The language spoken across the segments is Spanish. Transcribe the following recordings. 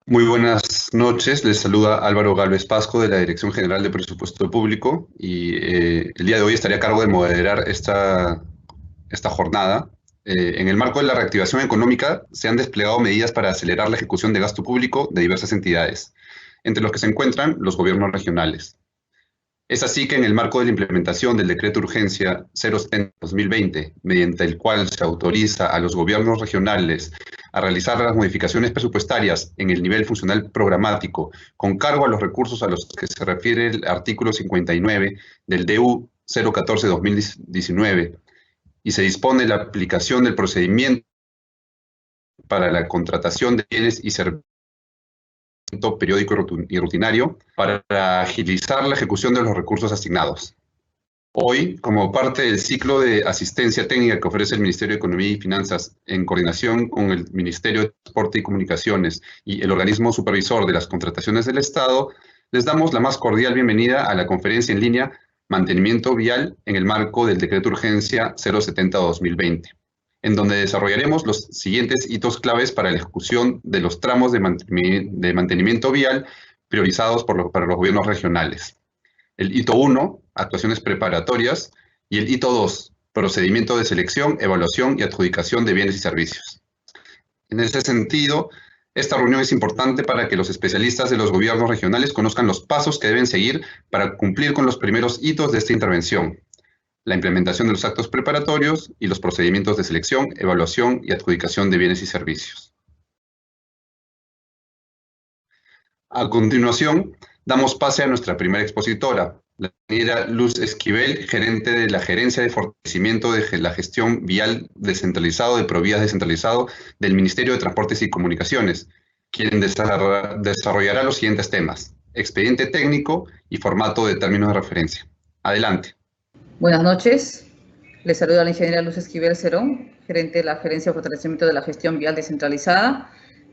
Muy buenas noches, les saluda Álvaro Gálvez Pasco de la Dirección General de Presupuesto Público y el día de hoy estaré a cargo de moderar esta jornada. En el marco de la reactivación económica se han desplegado medidas para acelerar la ejecución de gasto público de diversas entidades, entre los que se encuentran los gobiernos regionales. Es así que en el marco de la implementación del Decreto de Urgencia 070-2020, mediante el cual se autoriza a los gobiernos regionales a realizar las modificaciones presupuestarias en el nivel funcional programático con cargo a los recursos a los que se refiere el artículo 59 del DU 014-2019 y se dispone la aplicación del procedimiento para la contratación de bienes y servicios periódico y rutinario para agilizar la ejecución de los recursos asignados. Hoy, como parte del ciclo de asistencia técnica que ofrece el Ministerio de Economía y Finanzas en coordinación con el Ministerio de Transporte y Comunicaciones y el organismo supervisor de las contrataciones del Estado, les damos la más cordial bienvenida a la conferencia en línea Mantenimiento Vial en el marco del Decreto de Urgencia 070-2020, en donde desarrollaremos los siguientes hitos claves para la ejecución de los tramos de mantenimiento vial priorizados para los gobiernos regionales. El hito 1, actuaciones preparatorias, y el hito 2, procedimiento de selección, evaluación y adjudicación de bienes y servicios. En ese sentido, esta reunión es importante para que los especialistas de los gobiernos regionales conozcan los pasos que deben seguir para cumplir con los primeros hitos de esta intervención: la implementación de los actos preparatorios y los procedimientos de selección, evaluación y adjudicación de bienes y servicios. A continuación, damos pase a nuestra primera expositora, la ingeniera Luz Esquivel, gerente de la Gerencia de Fortalecimiento de la Gestión Vial Descentralizado de Provías Descentralizado del Ministerio de Transportes y Comunicaciones, quien desarrollará los siguientes temas: expediente técnico y formato de términos de referencia. Adelante. Buenas noches. Les saluda la ingeniera Luz Esquivel Cerón, gerente de la Gerencia de Fortalecimiento de la Gestión Vial Descentralizada.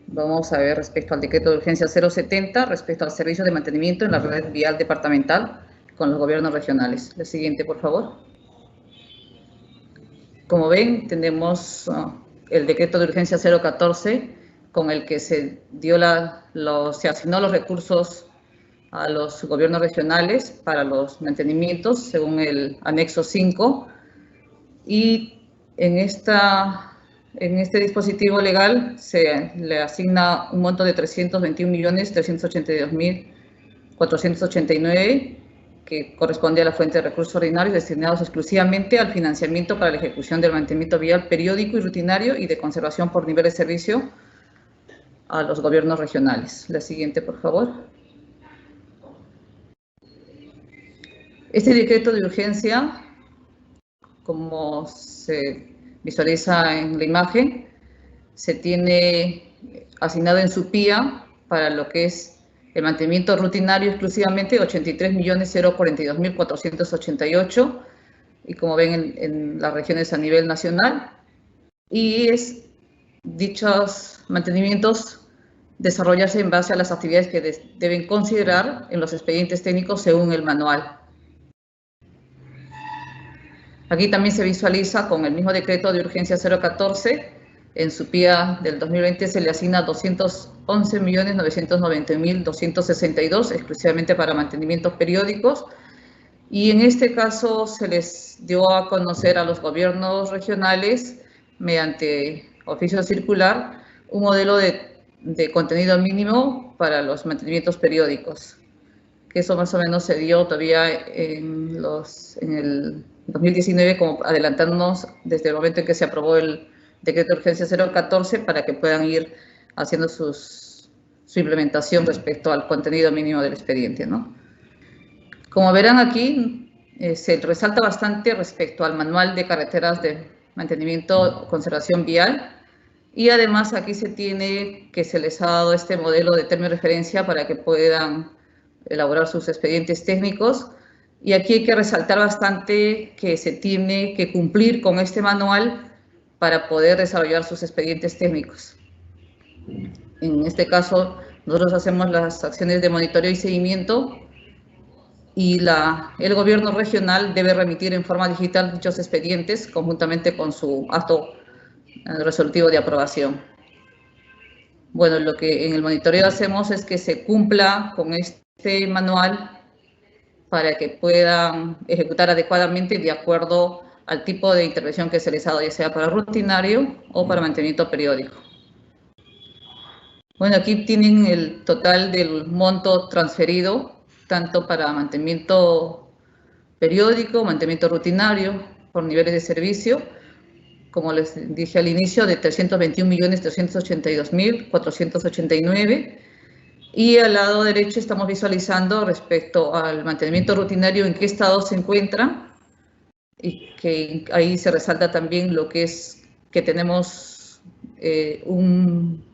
Vamos a ver respecto al decreto de urgencia 070, respecto al servicio de mantenimiento en la red vial departamental con los gobiernos regionales. La siguiente, por favor. Como ven, tenemos el decreto de urgencia 014, con el que se asignó los recursos a los gobiernos regionales para los mantenimientos, según el anexo 5, y en este dispositivo legal se le asigna un monto de 321.382.489, que corresponde a la fuente de recursos ordinarios destinados exclusivamente al financiamiento para la ejecución del mantenimiento vial periódico y rutinario y de conservación por nivel de servicio a los gobiernos regionales. La siguiente, por favor. Este decreto de urgencia, como se visualiza en la imagen, se tiene asignado en su PIA para lo que es el mantenimiento rutinario exclusivamente 83.042.488, y como ven en las regiones a nivel nacional, y dichos mantenimientos desarrollarse en base a las actividades que deben considerar en los expedientes técnicos según el manual. Aquí también se visualiza con el mismo decreto de urgencia 014, en su PIA del 2020 se le asigna 211.990.262 exclusivamente para mantenimientos periódicos, y en este caso se les dio a conocer a los gobiernos regionales mediante oficio circular un modelo de contenido mínimo para los mantenimientos periódicos, que eso más o menos se dio todavía en el 2019, como adelantándonos desde el momento en que se aprobó el decreto de urgencia 014 para que puedan ir haciendo su implementación respecto al contenido mínimo del expediente, ¿no? Como verán aquí, se resalta bastante respecto al manual de carreteras de mantenimiento conservación vial, y además aquí se les ha dado este modelo de término de referencia para que puedan elaborar sus expedientes técnicos. Y aquí hay que resaltar bastante que se tiene que cumplir con este manual para poder desarrollar sus expedientes técnicos. En este caso, nosotros hacemos las acciones de monitoreo y seguimiento, y el gobierno regional debe remitir en forma digital dichos expedientes conjuntamente con su acto resolutivo de aprobación. Bueno, lo que en el monitoreo hacemos es que se cumpla con este manual para que puedan ejecutar adecuadamente de acuerdo al tipo de intervención que se les ha dado, ya sea para rutinario o para mantenimiento periódico. Bueno, aquí tienen el total del monto transferido, tanto para mantenimiento periódico, mantenimiento rutinario, por niveles de servicio, como les dije al inicio, de 321.382.489. Y al lado derecho estamos visualizando respecto al mantenimiento rutinario en qué estado se encuentra, y que ahí se resalta también lo que es que tenemos un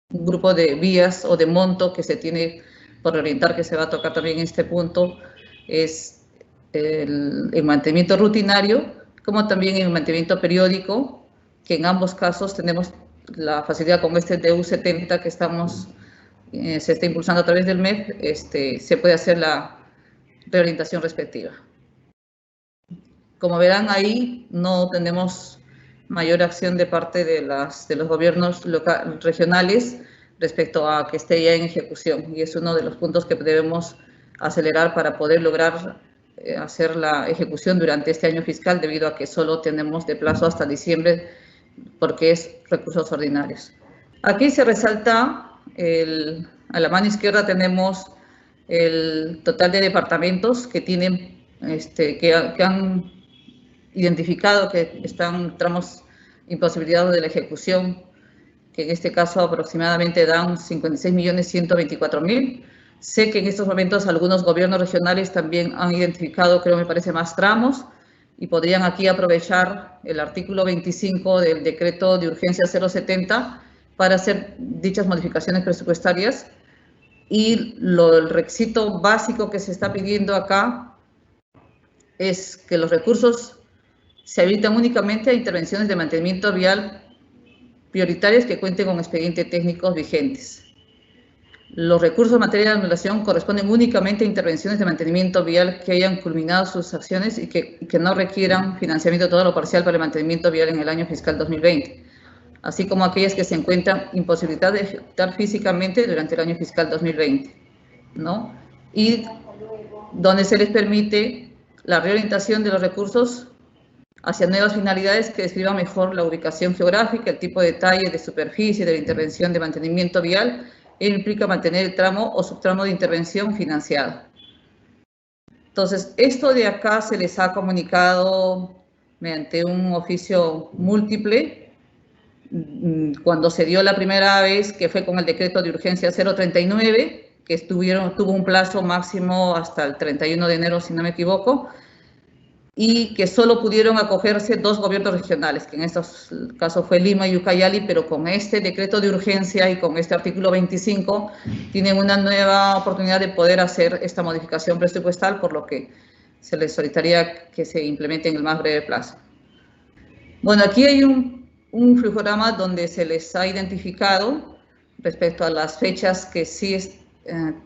grupo de vías o de monto que se tiene por orientar, que se va a tocar también en este punto, es el mantenimiento rutinario, como también el mantenimiento periódico, que en ambos casos tenemos la facilidad con este DU70 que estamos, se está impulsando a través del MEF, se puede hacer la reorientación respectiva. Como verán ahí, no tenemos mayor acción de parte de los gobiernos regionales respecto a que esté ya en ejecución, y es uno de los puntos que debemos acelerar para poder lograr hacer la ejecución durante este año fiscal, debido a que solo tenemos de plazo hasta diciembre, porque es recursos ordinarios. Aquí se resalta, a la mano izquierda tenemos el total de departamentos que tienen, que han identificado que están tramos imposibilitados de la ejecución, que en este caso aproximadamente dan 56.124.000. Sé que en estos momentos algunos gobiernos regionales también han identificado, creo me parece, más tramos, y podrían aquí aprovechar el artículo 25 del decreto de urgencia 070 para hacer dichas modificaciones presupuestarias. Y el requisito básico que se está pidiendo acá es que los recursos se habilitan únicamente a intervenciones de mantenimiento vial prioritarias que cuenten con expedientes técnicos vigentes. Los recursos en materia de anulación corresponden únicamente a intervenciones de mantenimiento vial que hayan culminado sus acciones y que no requieran financiamiento total o parcial para el mantenimiento vial en el año fiscal 2020, así como aquellas que se encuentran imposibilitadas de ejecutar físicamente durante el año fiscal 2020, ¿no? Y donde se les permite la reorientación de los recursos hacia nuevas finalidades que describan mejor la ubicación geográfica, el tipo de detalle de superficie de la intervención de mantenimiento vial, e implica mantener el tramo o subtramo de intervención financiado. Entonces, esto de acá se les ha comunicado mediante un oficio múltiple cuando se dio la primera vez, que fue con el decreto de urgencia 039, que tuvo un plazo máximo hasta el 31 de enero, si no me equivoco, y que solo pudieron acogerse 2 gobiernos regionales, que en estos casos fue Lima y Ucayali, pero con este decreto de urgencia y con este artículo 25 tienen una nueva oportunidad de poder hacer esta modificación presupuestal, por lo que se les solicitaría que se implemente en el más breve plazo. Bueno, aquí hay un flujograma donde se les ha identificado respecto a las fechas que sí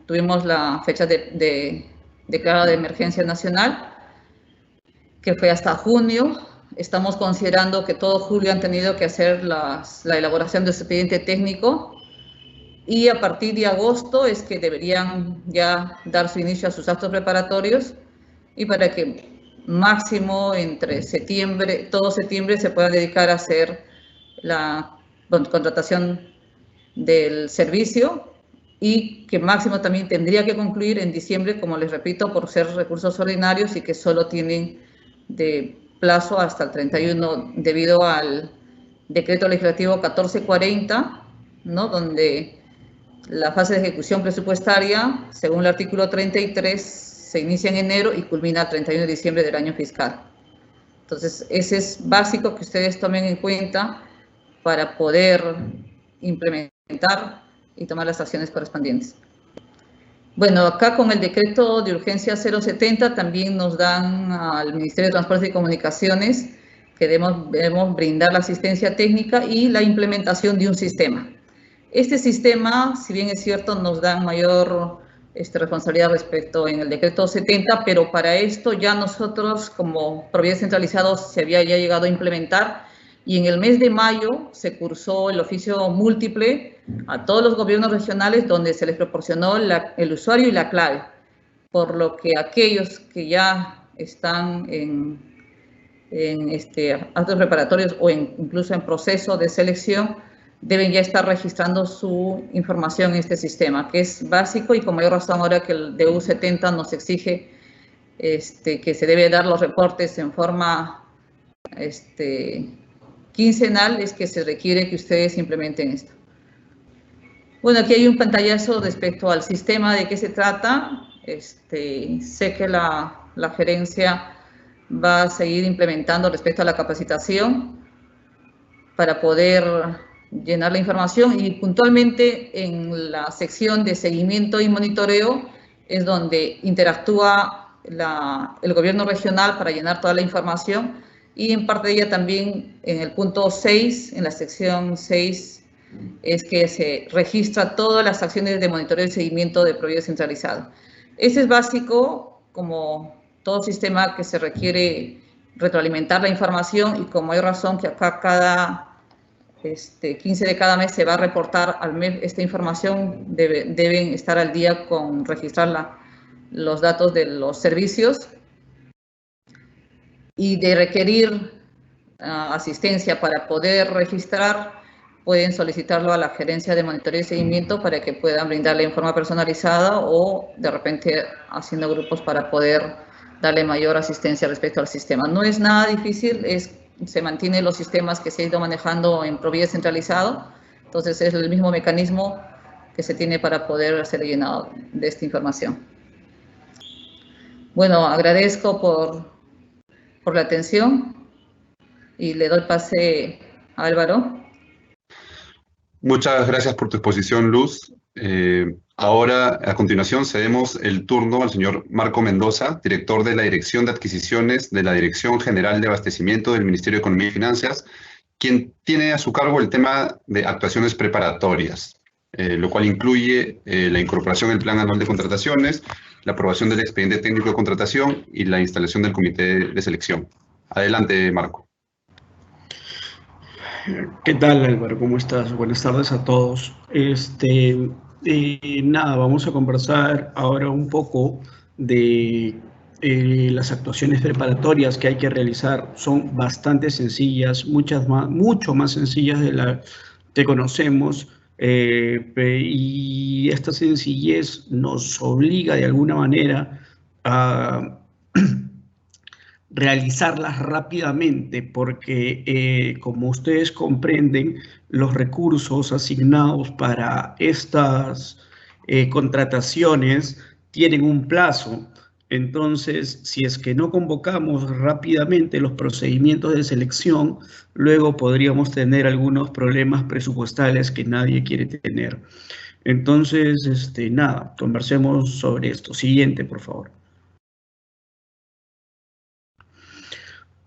tuvimos la fecha declarada de emergencia nacional, que fue hasta junio. Estamos considerando que todo julio han tenido que hacer la elaboración de su expediente técnico, y a partir de agosto es que deberían ya dar su inicio a sus actos preparatorios, y para que máximo entre septiembre, todo septiembre, se pueda dedicar a hacer la contratación del servicio, y que máximo también tendría que concluir en diciembre, como les repito, por ser recursos ordinarios y que solo tienen de plazo hasta el 31 debido al decreto legislativo 1440, ¿no? Donde la fase de ejecución presupuestaria, según el artículo 33, se inicia en enero y culmina el 31 de diciembre del año fiscal. Entonces, ese es básico que ustedes tomen en cuenta para poder implementar y tomar las acciones correspondientes. Bueno, acá con el decreto de urgencia 070 también nos dan al Ministerio de Transportes y Comunicaciones que debemos brindar la asistencia técnica y la implementación de un sistema. Este sistema, si bien es cierto, nos da mayor responsabilidad respecto en el decreto 70, pero para esto ya nosotros como proveedores centralizados se había ya llegado a implementar Y en el mes de mayo se cursó el oficio múltiple a todos los gobiernos regionales donde se les proporcionó el usuario y la clave, por lo que aquellos que ya están en actos preparatorios o incluso en proceso de selección deben ya estar registrando su información en este sistema, que es básico y con mayor razón ahora que el DU 70 nos exige que se debe dar los reportes en forma quincenal, es que se requiere que ustedes implementen esto. Bueno, aquí hay un pantallazo respecto al sistema, de qué se trata. Sé que la gerencia va a seguir implementando respecto a la capacitación para poder llenar la información, y puntualmente en la sección de seguimiento y monitoreo es donde interactúa el gobierno regional para llenar toda la información, y en parte de ella también en el punto 6, en la sección 6, es que se registra todas las acciones de monitoreo y seguimiento de proyectos centralizados. Ese es básico, como todo sistema que se requiere retroalimentar la información, y como hay razón que acá cada 15 de cada mes se va a reportar al mes esta información, deben estar al día con registrar los datos de los servicios, y de requerir asistencia para poder registrar, pueden solicitarlo a la gerencia de monitoreo y seguimiento para que puedan brindarle en forma personalizada o de repente haciendo grupos para poder darle mayor asistencia respecto al sistema. No es nada difícil, se mantienen los sistemas que se ha ido manejando en Provida centralizado, entonces es el mismo mecanismo que se tiene para poder hacer el llenado de esta información. Bueno, agradezco por la atención y le doy pase a Álvaro. Muchas gracias por tu exposición, Luz. Ahora, a continuación, cedemos el turno al señor Marco Mendoza, director de la Dirección de Adquisiciones de la Dirección General de Abastecimiento del Ministerio de Economía y Finanzas, quien tiene a su cargo el tema de actuaciones preparatorias, lo cual incluye la incorporación del Plan Anual de Contrataciones, la aprobación del expediente técnico de contratación y la instalación del comité de selección. Adelante, Marco. ¿Qué tal, Álvaro? ¿Cómo estás? Buenas tardes a todos. Nada, vamos a conversar ahora un poco de las actuaciones preparatorias que hay que realizar. Son bastante sencillas, mucho más sencillas de las que conocemos, y esta sencillez nos obliga de alguna manera a realizarlas rápidamente, porque como ustedes comprenden, los recursos asignados para estas contrataciones tienen un plazo. Entonces, si es que no convocamos rápidamente los procedimientos de selección, luego podríamos tener algunos problemas presupuestales que nadie quiere tener. Entonces, nada, conversemos sobre esto. Siguiente, por favor.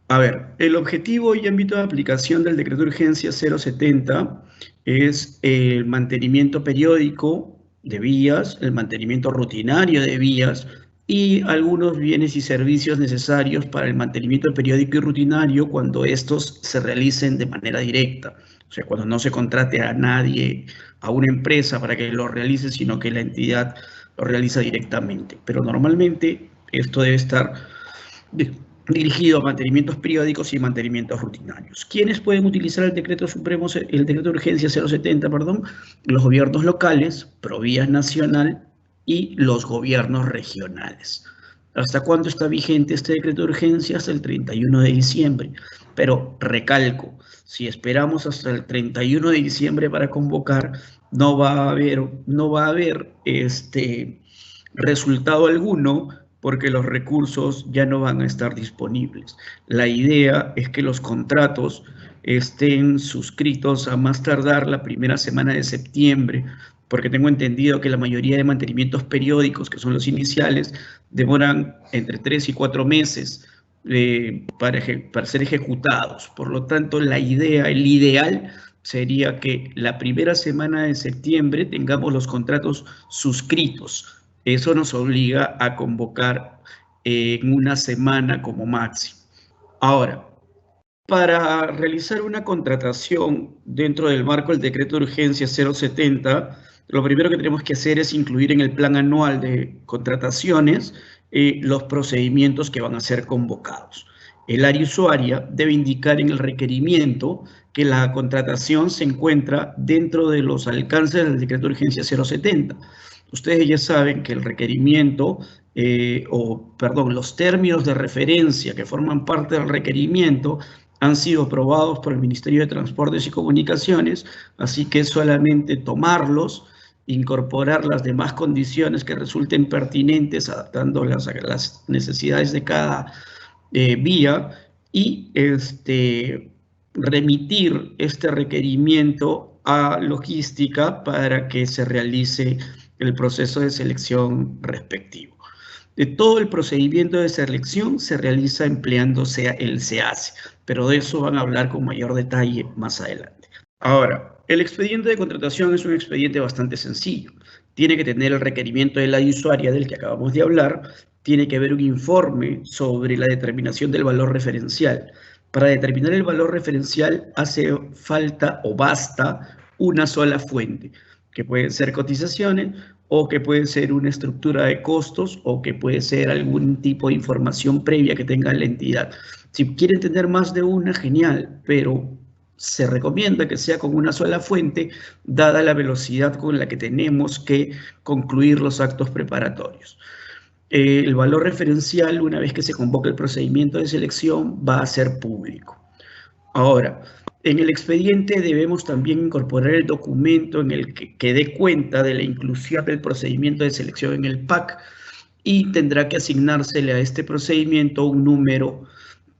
A ver, el objetivo y ámbito de aplicación del Decreto de Urgencia 070 es el mantenimiento periódico de vías, el mantenimiento rutinario de vías y algunos bienes y servicios necesarios para el mantenimiento periódico y rutinario cuando estos se realicen de manera directa. O sea, cuando no se contrate a nadie, a una empresa para que lo realice, sino que la entidad lo realiza directamente. Pero normalmente esto debe estar dirigido a mantenimientos periódicos y mantenimientos rutinarios. ¿Quiénes pueden utilizar el decreto de urgencia 070, perdón? Los gobiernos locales, Provías Nacional y los gobiernos regionales. ¿Hasta cuándo está vigente este decreto de urgencia? Hasta el 31 de diciembre. Pero recalco, si esperamos hasta el 31 de diciembre para convocar, no va a haber resultado alguno, porque los recursos ya no van a estar disponibles. La idea es que los contratos estén suscritos a más tardar la primera semana de septiembre, porque tengo entendido que la mayoría de mantenimientos periódicos, que son los iniciales, demoran entre 3 y 4 meses para ser ejecutados. Por lo tanto, el ideal sería que la primera semana de septiembre tengamos los contratos suscritos. Eso nos obliga a convocar en una semana como máximo. Ahora, Para realizar una contratación dentro del marco del decreto de urgencia 070, lo primero que tenemos que hacer es incluir en el plan anual de contrataciones los procedimientos que van a ser convocados. El área usuaria debe indicar en el requerimiento que la contratación se encuentra dentro de los alcances del decreto de urgencia 070. Ustedes ya saben que el requerimiento, los términos de referencia que forman parte del requerimiento han sido aprobados por el Ministerio de Transportes y Comunicaciones, así que es solamente tomarlos, incorporar las demás condiciones que resulten pertinentes, adaptándolas a las necesidades de cada vía y remitir este requerimiento a logística para que se realice el proceso de selección respectivo. De todo el procedimiento de selección se realiza empleándose el SEACE, pero de eso van a hablar con mayor detalle más adelante. Ahora, el expediente de contratación es un expediente bastante sencillo. Tiene que tener el requerimiento de la usuaria del que acabamos de hablar, tiene que haber un informe sobre la determinación del valor referencial. Para determinar el valor referencial hace falta o basta una sola fuente, que pueden ser cotizaciones o que puede ser una estructura de costos o que puede ser algún tipo de información previa que tenga la entidad. Si quieren tener más de una, genial, pero se recomienda que sea con una sola fuente, dada la velocidad con la que tenemos que concluir los actos preparatorios. El valor referencial, una vez que se convoque el procedimiento de selección, va a ser público. Ahora, en el expediente debemos también incorporar el documento en el que dé cuenta de la inclusión del procedimiento de selección en el PAC y tendrá que asignársele a este procedimiento un número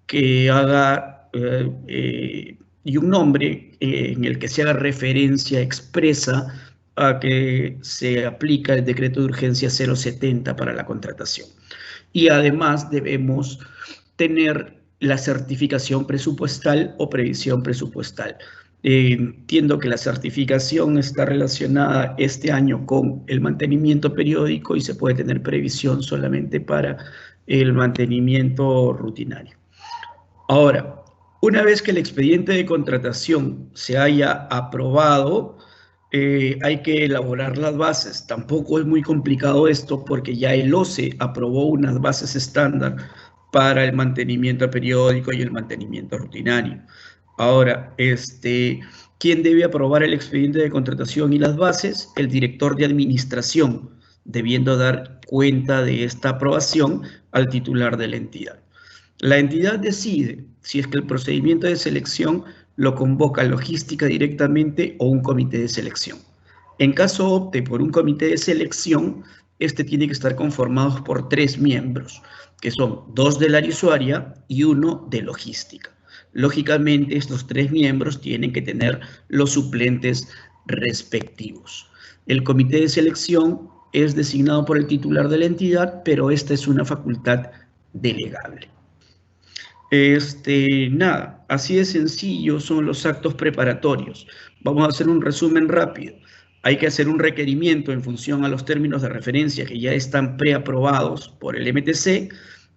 que haga y un nombre en el que se haga referencia expresa a que se aplica el decreto de urgencia 070 para la contratación. Y además debemos tener la certificación presupuestal o previsión presupuestal. Entiendo que la certificación está relacionada este año con el mantenimiento periódico y se puede tener previsión solamente para el mantenimiento rutinario. Ahora, una vez que el expediente de contratación se haya aprobado, hay que elaborar las bases. Tampoco es muy complicado esto porque ya el OCE aprobó unas bases estándar para el mantenimiento periódico y el mantenimiento rutinario. Ahora, ¿quién debe aprobar el expediente de contratación y las bases? El director de administración, debiendo dar cuenta de esta aprobación al titular de la entidad. La entidad decide si es que el procedimiento de selección lo convoca logística directamente o un comité de selección. En caso opte por un comité de selección, este tiene que estar conformado por 3 miembros, que son 2 del área usuaria y 1 de logística. Lógicamente, estos 3 miembros tienen que tener los suplentes respectivos. El comité de selección es designado por el titular de la entidad, pero esta es una facultad delegable. Nada, así de sencillo son los actos preparatorios. Vamos a hacer un resumen rápido. Hay que hacer un requerimiento en función a los términos de referencia que ya están preaprobados por el MTC.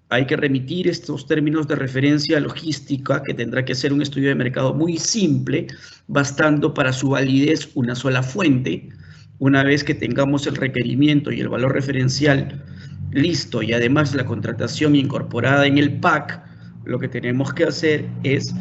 Hay que remitir estos términos de referencia a logística, que tendrá que hacer un estudio de mercado muy simple, bastando para su validez una sola fuente. Una vez que tengamos el requerimiento y el valor referencial listo y además la contratación incorporada en el PAC, lo que tenemos que hacer es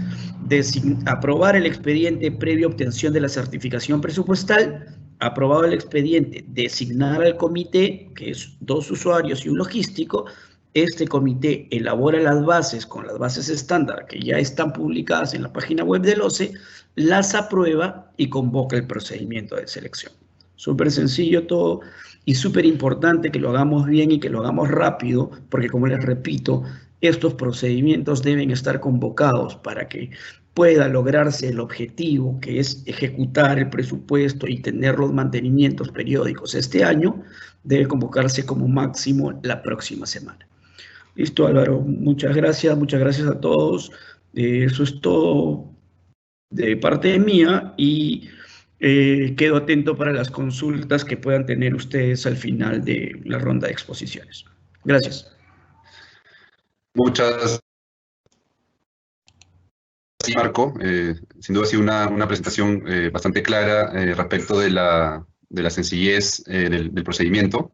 aprobar el expediente previa obtención de la certificación presupuestal. Aprobado el expediente, designar al comité, que es 2 usuarios y un logístico. Este comité elabora las bases con las bases estándar que ya están publicadas en la página web del OCE, las aprueba y convoca el procedimiento de selección. Súper sencillo todo y súper importante que lo hagamos bien y que lo hagamos rápido, porque como les repito, estos procedimientos deben estar convocados para que pueda lograrse el objetivo, que es ejecutar el presupuesto y tener los mantenimientos periódicos este año. Debe convocarse como máximo la próxima semana. Listo, Álvaro, muchas gracias a todos. Eso es todo de parte mía y quedo atento para las consultas que puedan tener ustedes al final de la ronda de exposiciones. Gracias. Muchas Sí, Marco, sin duda ha sido una presentación bastante clara respecto de la sencillez del procedimiento.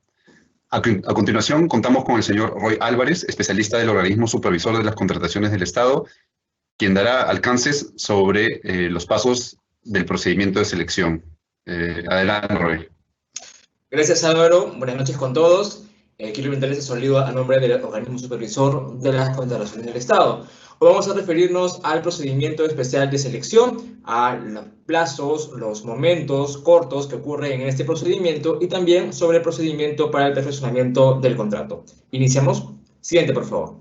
A continuación, contamos con el señor Roy Álvarez, especialista del organismo supervisor de las contrataciones del Estado, quien dará alcances sobre los pasos del procedimiento de selección. Adelante, Roy. Gracias, Álvaro. Buenas noches con todos. Quiero brindarles el saludo a nombre del organismo supervisor de las contrataciones del Estado. Hoy vamos a referirnos al procedimiento especial de selección, a los plazos, los momentos cortos que ocurren en este procedimiento y también sobre el procedimiento para el perfeccionamiento del contrato. Iniciamos. Siguiente, por favor.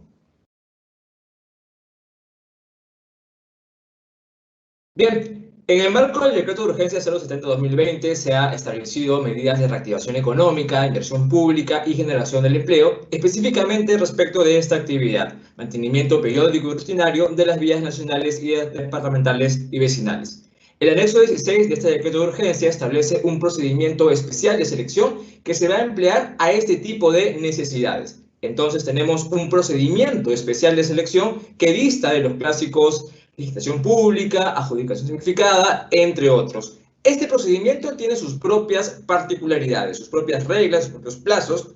Bien. En el marco del Decreto de Urgencia 070-2020 se ha establecido medidas de reactivación económica, inversión pública y generación del empleo, específicamente respecto de esta actividad, mantenimiento periódico y rutinario de las vías nacionales y departamentales y vecinales. El anexo 16 de este Decreto de Urgencia establece un procedimiento especial de selección que se va a emplear a este tipo de necesidades. Entonces tenemos un procedimiento especial de selección que dista de los clásicos licitación pública, adjudicación simplificada, entre otros. Este procedimiento tiene sus propias particularidades, sus propias reglas, sus propios plazos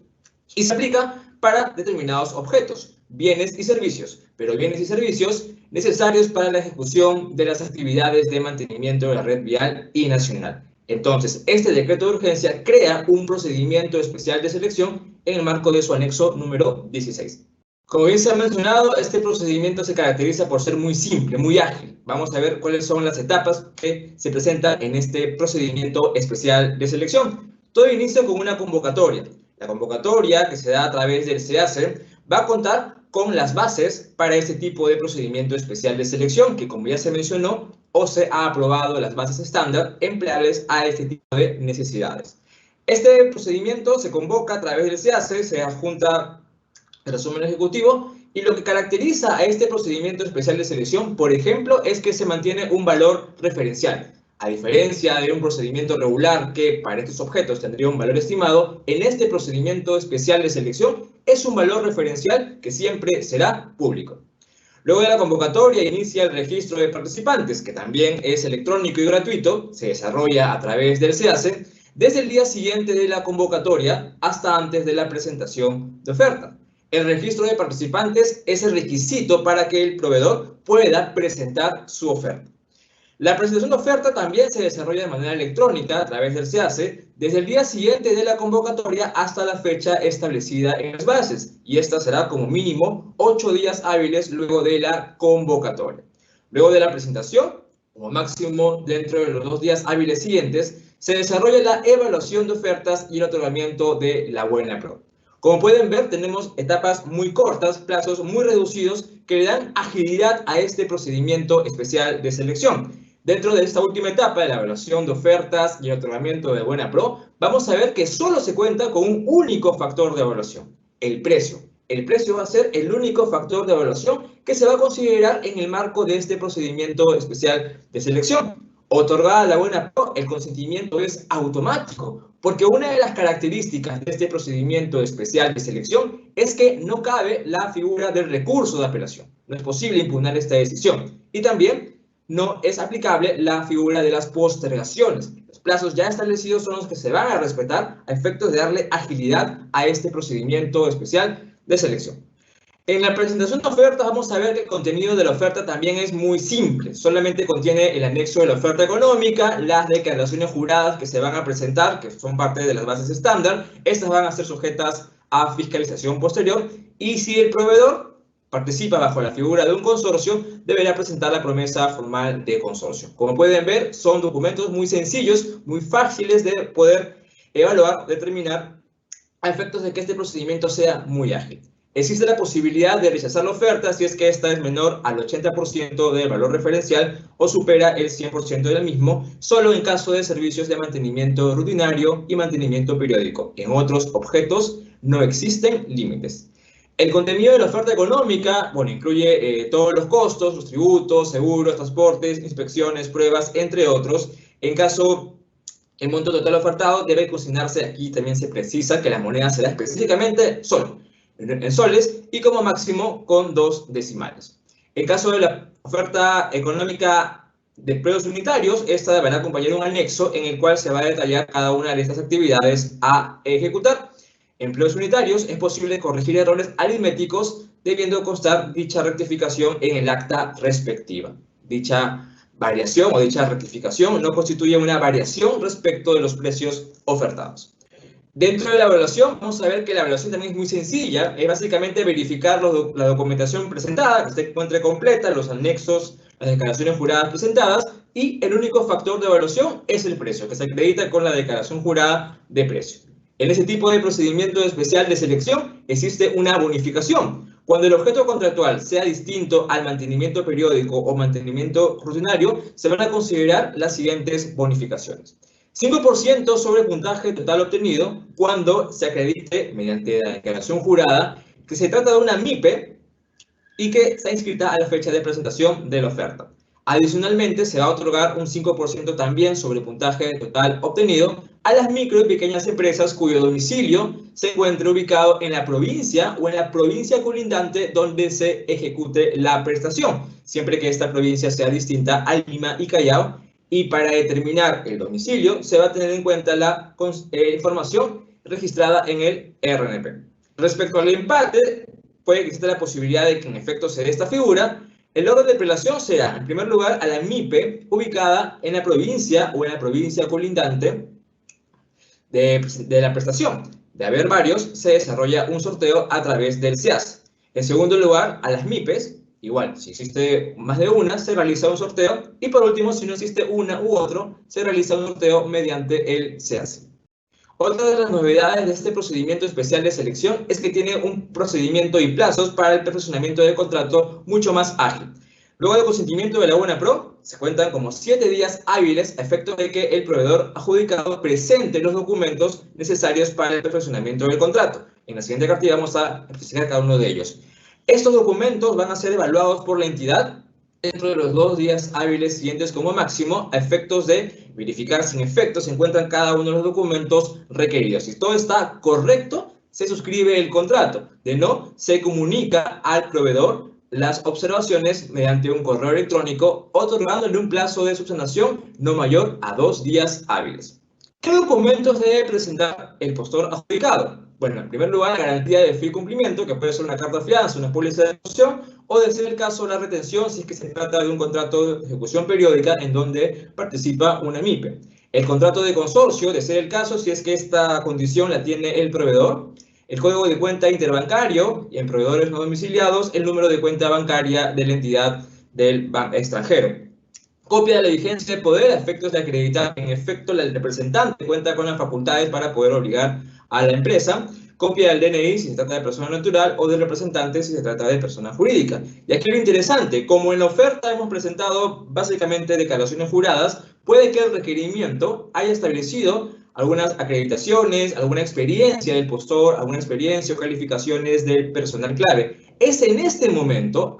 y se aplica para determinados objetos, bienes y servicios, pero bienes y servicios necesarios para la ejecución de las actividades de mantenimiento de la red vial y nacional. Entonces, este decreto de urgencia crea un procedimiento especial de selección en el marco de su anexo número 16. Como bien se ha mencionado, este procedimiento se caracteriza por ser muy simple, muy ágil. Vamos a ver cuáles son las etapas que se presentan en este procedimiento especial de selección. Todo inicia con una convocatoria. La convocatoria, que se da a través del SEACE, va a contar con las bases para este tipo de procedimiento especial de selección, que como ya se mencionó, OCE ha aprobado las bases estándar empleables a este tipo de necesidades. Este procedimiento se convoca a través del SEACE, se adjunta el resumen ejecutivo, y lo que caracteriza a este procedimiento especial de selección, por ejemplo, es que se mantiene un valor referencial. A diferencia de un procedimiento regular que para estos objetos tendría un valor estimado, en este procedimiento especial de selección es un valor referencial que siempre será público. Luego de la convocatoria inicia el registro de participantes, que también es electrónico y gratuito, se desarrolla a través del SEACE, desde el día siguiente de la convocatoria hasta antes de la presentación de oferta. El registro de participantes es el requisito para que el proveedor pueda presentar su oferta. La presentación de oferta también se desarrolla de manera electrónica a través del SEACE desde el día siguiente de la convocatoria hasta la fecha establecida en las bases, y esta será como mínimo 8 días hábiles luego de la convocatoria. Luego de la presentación, como máximo dentro de los 2 días hábiles siguientes, se desarrolla la evaluación de ofertas y el otorgamiento de la buena prueba. Como pueden ver, tenemos etapas muy cortas, plazos muy reducidos que le dan agilidad a este procedimiento especial de selección. Dentro de esta última etapa de la evaluación de ofertas y el otorgamiento de buena pro, vamos a ver que solo se cuenta con un único factor de evaluación, el precio. El precio va a ser el único factor de evaluación que se va a considerar en el marco de este procedimiento especial de selección. Otorgada la buena pro, el consentimiento es automático, porque una de las características de este procedimiento especial de selección es que no cabe la figura del recurso de apelación. No es posible impugnar esta decisión. Y también no es aplicable la figura de las postergaciones. Los plazos ya establecidos son los que se van a respetar a efectos de darle agilidad a este procedimiento especial de selección. En la presentación de ofertas vamos a ver que el contenido de la oferta también es muy simple. Solamente contiene el anexo de la oferta económica, las declaraciones juradas que se van a presentar, que son parte de las bases estándar. Estas van a ser sujetas a fiscalización posterior. Y si el proveedor participa bajo la figura de un consorcio, deberá presentar la promesa formal de consorcio. Como pueden ver, son documentos muy sencillos, muy fáciles de poder evaluar, determinar, a efectos de que este procedimiento sea muy ágil. Existe la posibilidad de rechazar la oferta si es que esta es menor al 80% del valor referencial o supera el 100% del mismo, solo en caso de servicios de mantenimiento rutinario y mantenimiento periódico. En otros objetos no existen límites. El contenido de la oferta económica, incluye todos los costos, los tributos, seguros, transportes, inspecciones, pruebas, entre otros. En caso el monto total ofertado debe consignarse, aquí también se precisa que la moneda será específicamente sol, en soles y como máximo con 2 decimales. En caso de la oferta económica de predios unitarios, esta deberá acompañar un anexo en el cual se va a detallar cada una de estas actividades a ejecutar. En predios unitarios es posible corregir errores aritméticos debiendo constar dicha rectificación en el acta respectiva. Dicha variación o dicha rectificación no constituye una variación respecto de los precios ofertados. Dentro de la evaluación, vamos a ver que la evaluación también es muy sencilla. Es básicamente verificar la documentación presentada, que se encuentre completa, los anexos, las declaraciones juradas presentadas, y el único factor de evaluación es el precio, que se acredita con la declaración jurada de precio. En ese tipo de procedimiento especial de selección existe una bonificación. Cuando el objeto contractual sea distinto al mantenimiento periódico o mantenimiento rutinario, se van a considerar las siguientes bonificaciones. 5% sobre el puntaje total obtenido cuando se acredite mediante la declaración jurada que se trata de una MIPE y que está inscrita a la fecha de presentación de la oferta. Adicionalmente, se va a otorgar un 5% también sobre el puntaje total obtenido a las micro y pequeñas empresas cuyo domicilio se encuentre ubicado en la provincia o en la provincia colindante donde se ejecute la prestación, siempre que esta provincia sea distinta a Lima y Callao. Y para determinar el domicilio se va a tener en cuenta la información registrada en el RNP. Respecto al empate, puede que exista la posibilidad de que en efecto se dé esta figura. El orden de prelación será, en primer lugar, a la MIPE ubicada en la provincia o en la provincia colindante de la prestación. De haber varios, se desarrolla un sorteo a través del SEAS. En segundo lugar, a las MIPES. Igual, si existe más de una, se realiza un sorteo. Y por último, si no existe una u otro, se realiza un sorteo mediante el SEAS. Otra de las novedades de este procedimiento especial de selección es que tiene un procedimiento y plazos para el perfeccionamiento del contrato mucho más ágil. Luego del consentimiento de la UNAPRO, se cuentan como 7 días hábiles a efecto de que el proveedor adjudicado presente los documentos necesarios para el perfeccionamiento del contrato. En la siguiente cartilla vamos a especificar cada uno de ellos. Estos documentos van a ser evaluados por la entidad dentro de los 2 días hábiles siguientes como máximo a efectos de verificar si en efecto se encuentran cada uno de los documentos requeridos. Si todo está correcto, se suscribe el contrato. De no, se comunica al proveedor las observaciones mediante un correo electrónico, otorgándole un plazo de subsanación no mayor a 2 días hábiles. ¿Qué documentos debe presentar el postor adjudicado? Bueno, en primer lugar, la garantía de fiel cumplimiento, que puede ser una carta de fianza, una póliza de ejecución, o de ser el caso la retención si es que se trata de un contrato de ejecución periódica en donde participa una MIPE. El contrato de consorcio, de ser el caso si es que esta condición la tiene el proveedor. El código de cuenta interbancario y en proveedores no domiciliados, el número de cuenta bancaria de la entidad del extranjero. Copia de la vigencia de poder a efectos de acreditar en efecto el representante cuenta con las facultades para poder obligar a la empresa. Copia del DNI si se trata de persona natural o del representante si se trata de persona jurídica. Y aquí lo interesante, como en la oferta hemos presentado básicamente declaraciones juradas, puede que el requerimiento haya establecido algunas acreditaciones, alguna experiencia del postor, alguna experiencia o calificaciones del personal clave. Es en este momento,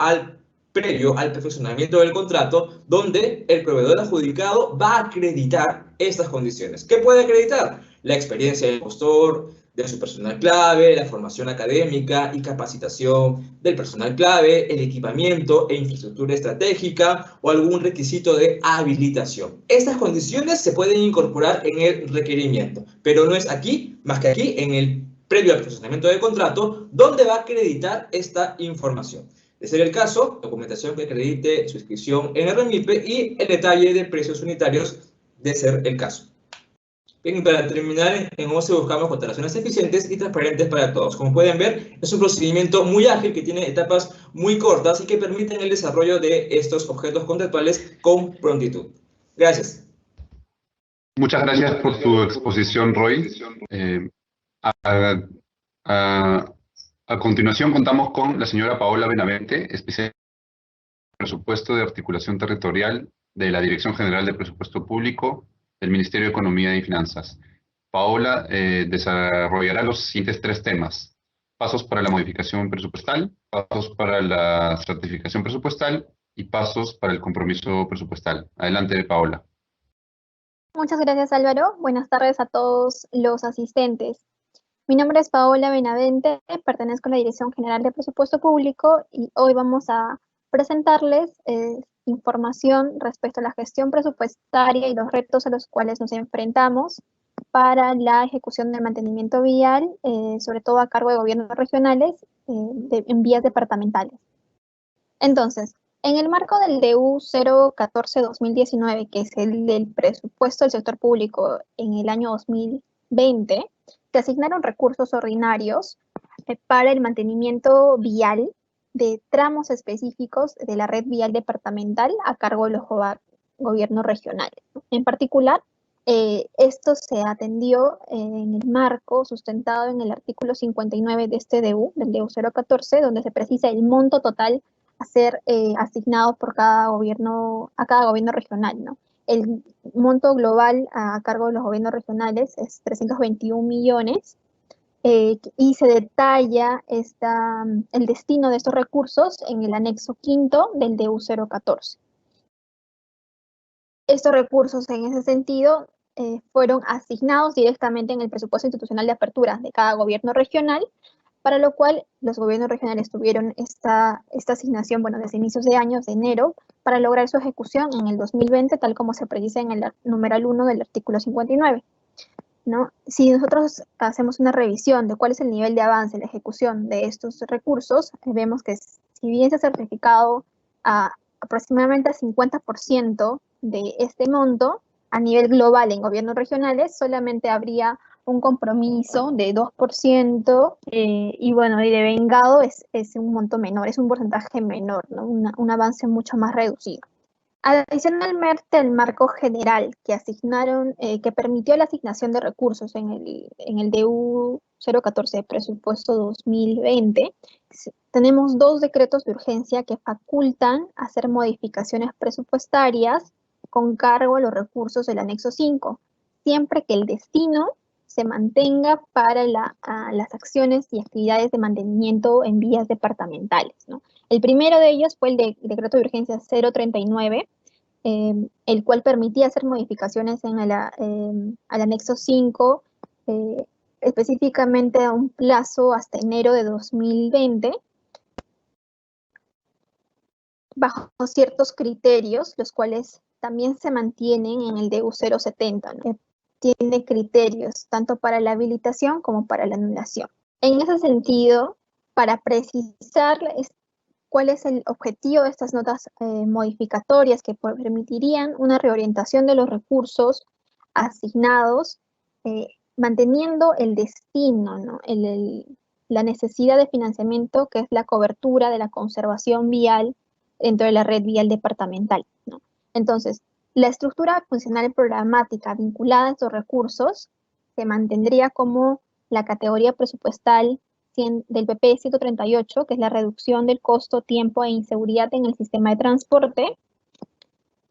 previo al perfeccionamiento del contrato, donde el proveedor adjudicado va a acreditar estas condiciones. ¿Qué puede acreditar? La experiencia del postor, de su personal clave, la formación académica y capacitación del personal clave, el equipamiento e infraestructura estratégica o algún requisito de habilitación. Estas condiciones se pueden incorporar en el requerimiento, pero no es aquí, más que aquí, en el previo al perfeccionamiento del contrato, donde va a acreditar esta información. De ser el caso, documentación que acredite su inscripción en el REMIPE y el detalle de precios unitarios de ser el caso. Bien, para terminar, en OCE buscamos contrataciones eficientes y transparentes para todos. Como pueden ver, es un procedimiento muy ágil que tiene etapas muy cortas y que permiten el desarrollo de estos objetos contractuales con prontitud. Gracias. Muchas gracias por tu exposición, Roy. A continuación contamos con la señora Paola Benavente, especialista en presupuesto de articulación territorial de la Dirección General de Presupuesto Público del Ministerio de Economía y Finanzas. Paola desarrollará los siguientes 3 temas: pasos para la modificación presupuestal, pasos para la certificación presupuestal y pasos para el compromiso presupuestal. Adelante, Paola. Muchas gracias, Álvaro. Buenas tardes a todos los asistentes. Mi nombre es Paola Benavente, pertenezco a la Dirección General de Presupuesto Público y hoy vamos a presentarles información respecto a la gestión presupuestaria y los retos a los cuales nos enfrentamos para la ejecución del mantenimiento vial, sobre todo a cargo de gobiernos regionales en vías departamentales. Entonces, en el marco del DU 014-2019, que es el del presupuesto del sector público en el año 2020, se asignaron recursos ordinarios para el mantenimiento vial de tramos específicos de la red vial departamental a cargo de los gobiernos regionales. En particular, esto se atendió en el marco sustentado en el artículo 59 de este DU, del DU 014, donde se precisa el monto total a ser asignado por cada gobierno regional, ¿no? El monto global a cargo de los gobiernos regionales es 321 millones y se detalla el destino de estos recursos en el anexo quinto del DU 014. Estos recursos, en ese sentido, fueron asignados directamente en el presupuesto institucional de apertura de cada gobierno regional, para lo cual los gobiernos regionales tuvieron esta asignación, bueno, desde inicios de año, de enero, para lograr su ejecución en el 2020, tal como se precisa en el numeral 1 del artículo 59. ¿No? Si nosotros hacemos una revisión de cuál es el nivel de avance en la ejecución de estos recursos, vemos que si bien se ha certificado a aproximadamente el 50% de este monto, a nivel global en gobiernos regionales solamente habría un compromiso de 2% y bueno, y de vengado es un monto menor, es un porcentaje menor, ¿no? Un avance mucho más reducido. Adicionalmente, el marco general que asignaron, que permitió la asignación de recursos en el DU 014 de presupuesto 2020, tenemos 2 decretos de urgencia que facultan hacer modificaciones presupuestarias con cargo a los recursos del anexo 5, siempre que el destino se mantenga para las acciones y actividades de mantenimiento en vías departamentales, ¿no? El primero de ellos fue el decreto de urgencia 039, el cual permitía hacer modificaciones al anexo 5, específicamente a un plazo hasta enero de 2020, bajo ciertos criterios, los cuales también se mantienen en el DU 070, ¿no? Que tiene criterios tanto para la habilitación como para la anulación. En ese sentido, para precisar cuál es el objetivo de estas notas modificatorias que permitirían una reorientación de los recursos asignados, manteniendo el destino, ¿no? La necesidad de financiamiento, que es la cobertura de la conservación vial dentro de la red vial departamental, ¿no? Entonces, la estructura funcional programática vinculada a estos recursos se mantendría como la categoría presupuestal del PP 138, que es la reducción del costo, tiempo e inseguridad en el sistema de transporte,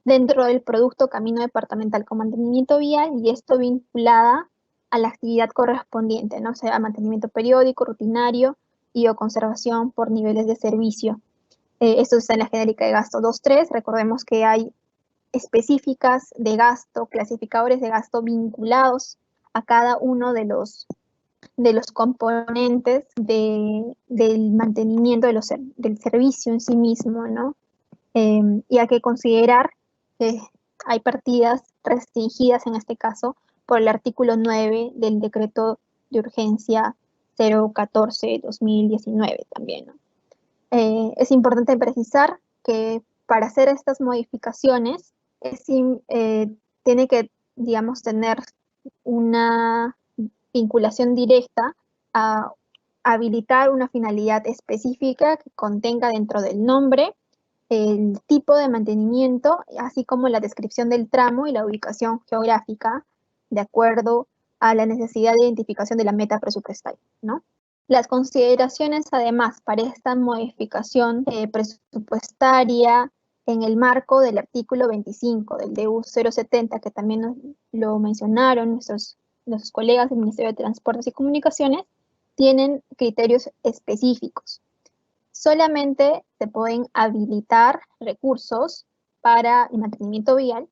dentro del producto camino departamental con mantenimiento vial, y esto vinculada a la actividad correspondiente, ¿no? O sea, mantenimiento periódico, rutinario y o conservación por niveles de servicio. Esto está en la genérica de gasto 2.3. Recordemos que hay específicas de gasto, clasificadores de gasto vinculados a cada uno de los componentes del mantenimiento del servicio en sí mismo, ¿no? Y hay que considerar que hay partidas restringidas en este caso por el artículo 9 del decreto de urgencia 014-2019 también, ¿no? Es importante precisar que para hacer estas modificaciones tiene que, digamos, tener una vinculación directa a habilitar una finalidad específica que contenga dentro del nombre el tipo de mantenimiento, así como la descripción del tramo y la ubicación geográfica, de acuerdo a la necesidad de identificación de la meta presupuestal, ¿no? Las consideraciones, además, para esta modificación presupuestaria en el marco del artículo 25 del DU 070, que también lo mencionaron nuestros colegas del Ministerio de Transportes y Comunicaciones, tienen criterios específicos. Solamente se pueden habilitar recursos para el mantenimiento vial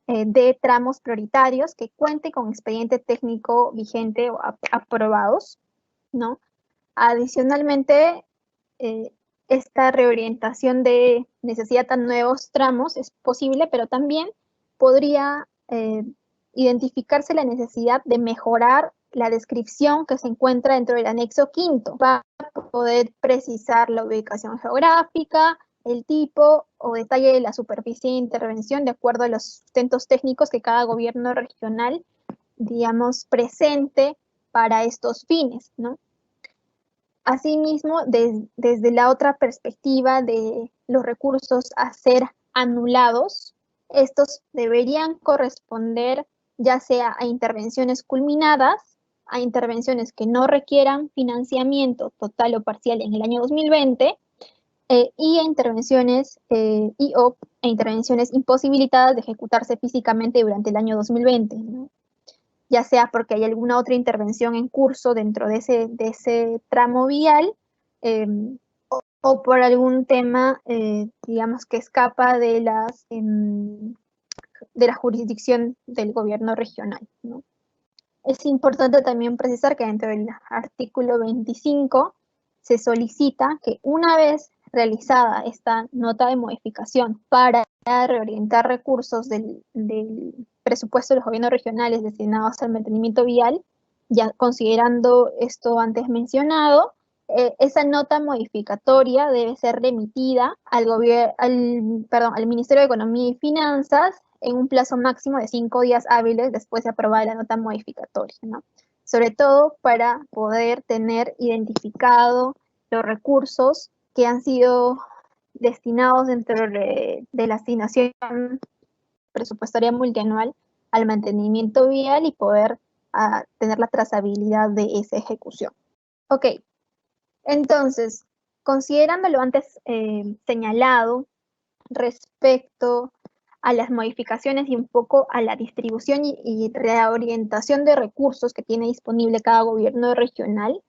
de tramos prioritarios que cuenten con expediente técnico vigente o aprobados, ¿no? Adicionalmente, esta reorientación de necesidad a nuevos tramos es posible, pero también podría identificarse la necesidad de mejorar la descripción que se encuentra dentro del anexo quinto para poder precisar la ubicación geográfica, el tipo o detalle de la superficie de intervención de acuerdo a los sustentos técnicos que cada gobierno regional, digamos, presente para estos fines, ¿no? Asimismo, desde la otra perspectiva de los recursos a ser anulados, estos deberían corresponder ya sea a intervenciones culminadas, a intervenciones que no requieran financiamiento total o parcial en el año 2020, y a intervenciones intervenciones imposibilitadas de ejecutarse físicamente durante el año 2020, ¿no? Ya sea porque hay alguna otra intervención en curso dentro de ese tramo vial, o por algún tema, digamos, que escapa de la jurisdicción del gobierno regional, ¿no? Es importante también precisar que dentro del artículo 25 se solicita que una vez realizada esta nota de modificación para reorientar recursos del presupuesto de los gobiernos regionales destinados al mantenimiento vial, ya considerando esto antes mencionado, esa nota modificatoria debe ser remitida al Ministerio de Economía y Finanzas en un plazo máximo de 5 días hábiles después de aprobada la nota modificatoria, ¿no? Sobre todo para poder tener identificado los recursos que han sido destinados dentro de la asignación presupuestaria multianual al mantenimiento vial y poder tener la trazabilidad de esa ejecución. Ok, entonces, considerando lo antes señalado respecto a las modificaciones y un poco a la distribución y reorientación de recursos que tiene disponible cada gobierno regional,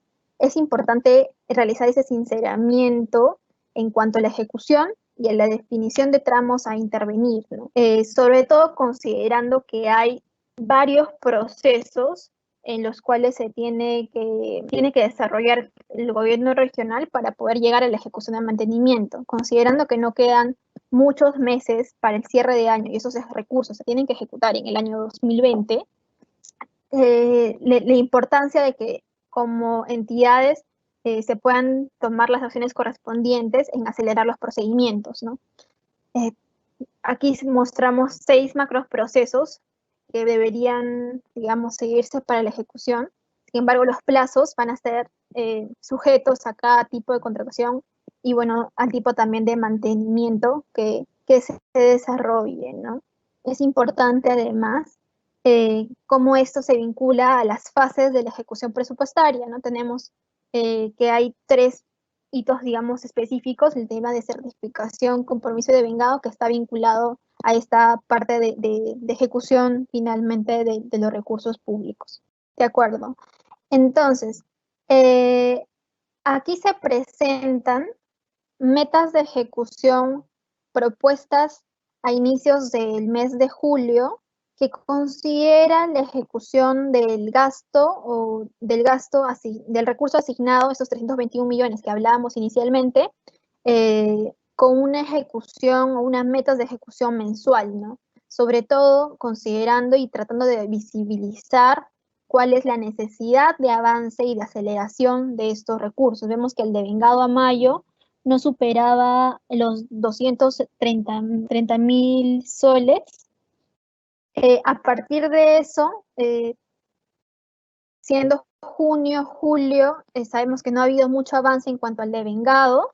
es importante realizar ese sinceramiento en cuanto a la ejecución y a la definición de tramos a intervenir, ¿no? Sobre todo considerando que hay varios procesos en los cuales se tiene que desarrollar el gobierno regional para poder llegar a la ejecución del mantenimiento, considerando que no quedan muchos meses para el cierre de año y esos recursos se tienen que ejecutar en el año 2020, la importancia de que como entidades se puedan tomar las acciones correspondientes en acelerar los procedimientos, ¿no? Aquí mostramos 6 macroprocesos que deberían, digamos, seguirse para la ejecución. Sin embargo, los plazos van a ser sujetos a cada tipo de contratación y, bueno, al tipo también de mantenimiento que se desarrolle, ¿no? Es importante, además, cómo esto se vincula a las fases de la ejecución presupuestaria, ¿no? Tenemos que hay 3 hitos, digamos, específicos, el tema de certificación, compromiso y devengado, que está vinculado a esta parte de ejecución finalmente de los recursos públicos. ¿De acuerdo? Entonces, aquí se presentan metas de ejecución propuestas a inicios del mes de julio que consideran la ejecución del gasto del recurso asignado, estos 321 millones que hablábamos inicialmente, con una ejecución o unas metas de ejecución mensual, ¿no? Sobre todo considerando y tratando de visibilizar cuál es la necesidad de avance y de aceleración de estos recursos. Vemos que el devengado a mayo no superaba los 230.000 soles. A partir de eso, siendo junio, julio, sabemos que no ha habido mucho avance en cuanto al devengado.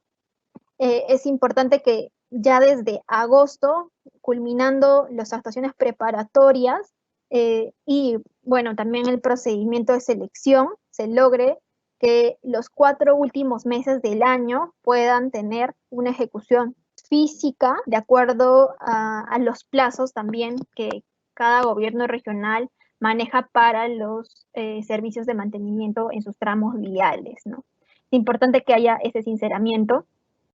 Es importante que ya desde agosto, culminando las actuaciones preparatorias y, bueno, también el procedimiento de selección, se logre que los 4 últimos meses del año puedan tener una ejecución física de acuerdo a los plazos también que cada gobierno regional maneja para los servicios de mantenimiento en sus tramos viales, ¿no? Es importante que haya ese sinceramiento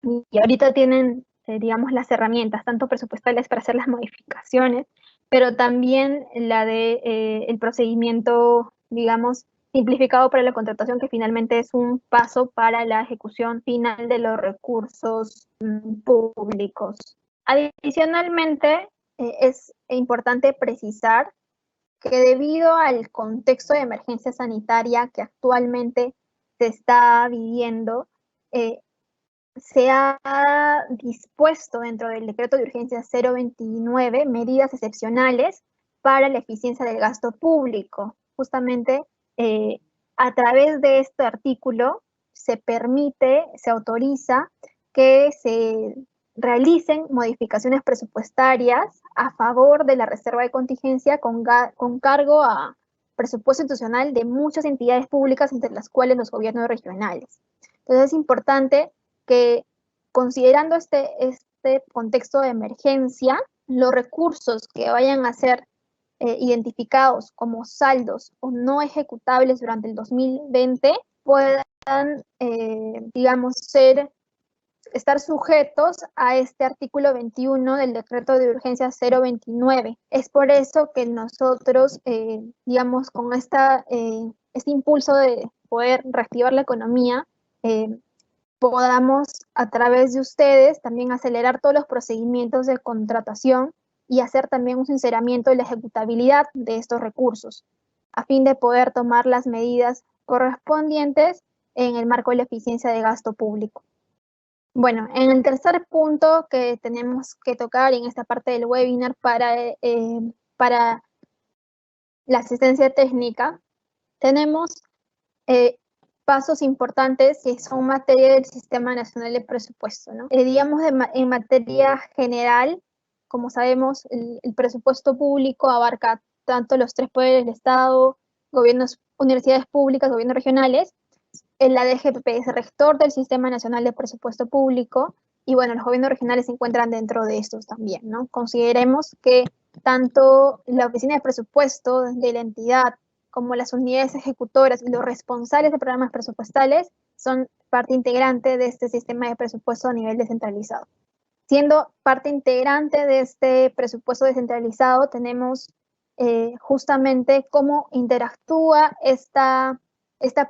y ahorita tienen, digamos, las herramientas, tanto presupuestales para hacer las modificaciones, pero también la de el procedimiento, digamos, simplificado para la contratación, que finalmente es un paso para la ejecución final de los recursos públicos. Adicionalmente, es importante precisar que debido al contexto de emergencia sanitaria que actualmente se está viviendo, se ha dispuesto dentro del decreto de urgencia 029 medidas excepcionales para la eficiencia del gasto público. Justamente a través de este artículo se permite, se autoriza que se realicen modificaciones presupuestarias a favor de la reserva de contingencia con cargo a presupuesto institucional de muchas entidades públicas, entre las cuales los gobiernos regionales. Entonces es importante que, considerando este contexto de emergencia, los recursos que vayan a ser identificados como saldos o no ejecutables durante el 2020 puedan, digamos, estar sujetos a este artículo 21 del decreto de urgencia 029. Es por eso que nosotros, digamos, con este impulso de poder reactivar la economía, podamos a través de ustedes también acelerar todos los procedimientos de contratación y hacer también un sinceramiento de la ejecutabilidad de estos recursos, a fin de poder tomar las medidas correspondientes en el marco de la eficiencia de gasto público. Bueno, en el tercer punto que tenemos que tocar en esta parte del webinar para la asistencia técnica, tenemos pasos importantes que son materia del Sistema Nacional de Presupuesto, ¿no? Digamos, en materia general, como sabemos, el presupuesto público abarca tanto los tres poderes del Estado, gobiernos, universidades públicas, gobiernos regionales. La DGPP es rector del Sistema Nacional de Presupuesto Público y, bueno, los gobiernos regionales se encuentran dentro de estos también, ¿no? Consideremos que tanto la Oficina de Presupuesto de la entidad como las unidades ejecutoras y los responsables de programas presupuestales son parte integrante de este sistema de presupuesto a nivel descentralizado. Siendo parte integrante de este presupuesto descentralizado, tenemos justamente cómo interactúa esta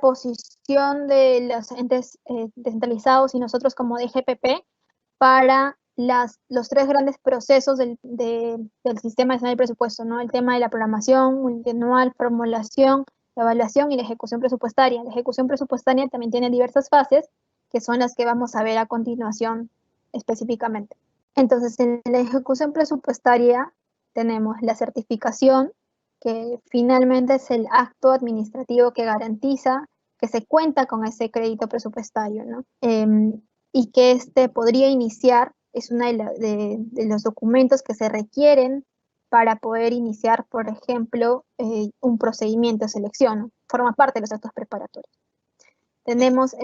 posición de los entes descentralizados y nosotros como DGPP para los tres grandes procesos del Sistema Nacional de Presupuesto, ¿no? El tema de la programación multianual, formulación, evaluación y la ejecución presupuestaria. La ejecución presupuestaria también tiene diversas fases, que son las que vamos a ver a continuación específicamente. Entonces, en la ejecución presupuestaria tenemos la certificación, que finalmente es el acto administrativo que garantiza que se cuenta con ese crédito presupuestario, ¿no? Y que podría iniciar, es uno de los documentos que se requieren para poder iniciar, por ejemplo, un procedimiento de selección, ¿no? Forma parte de los actos preparatorios. Tenemos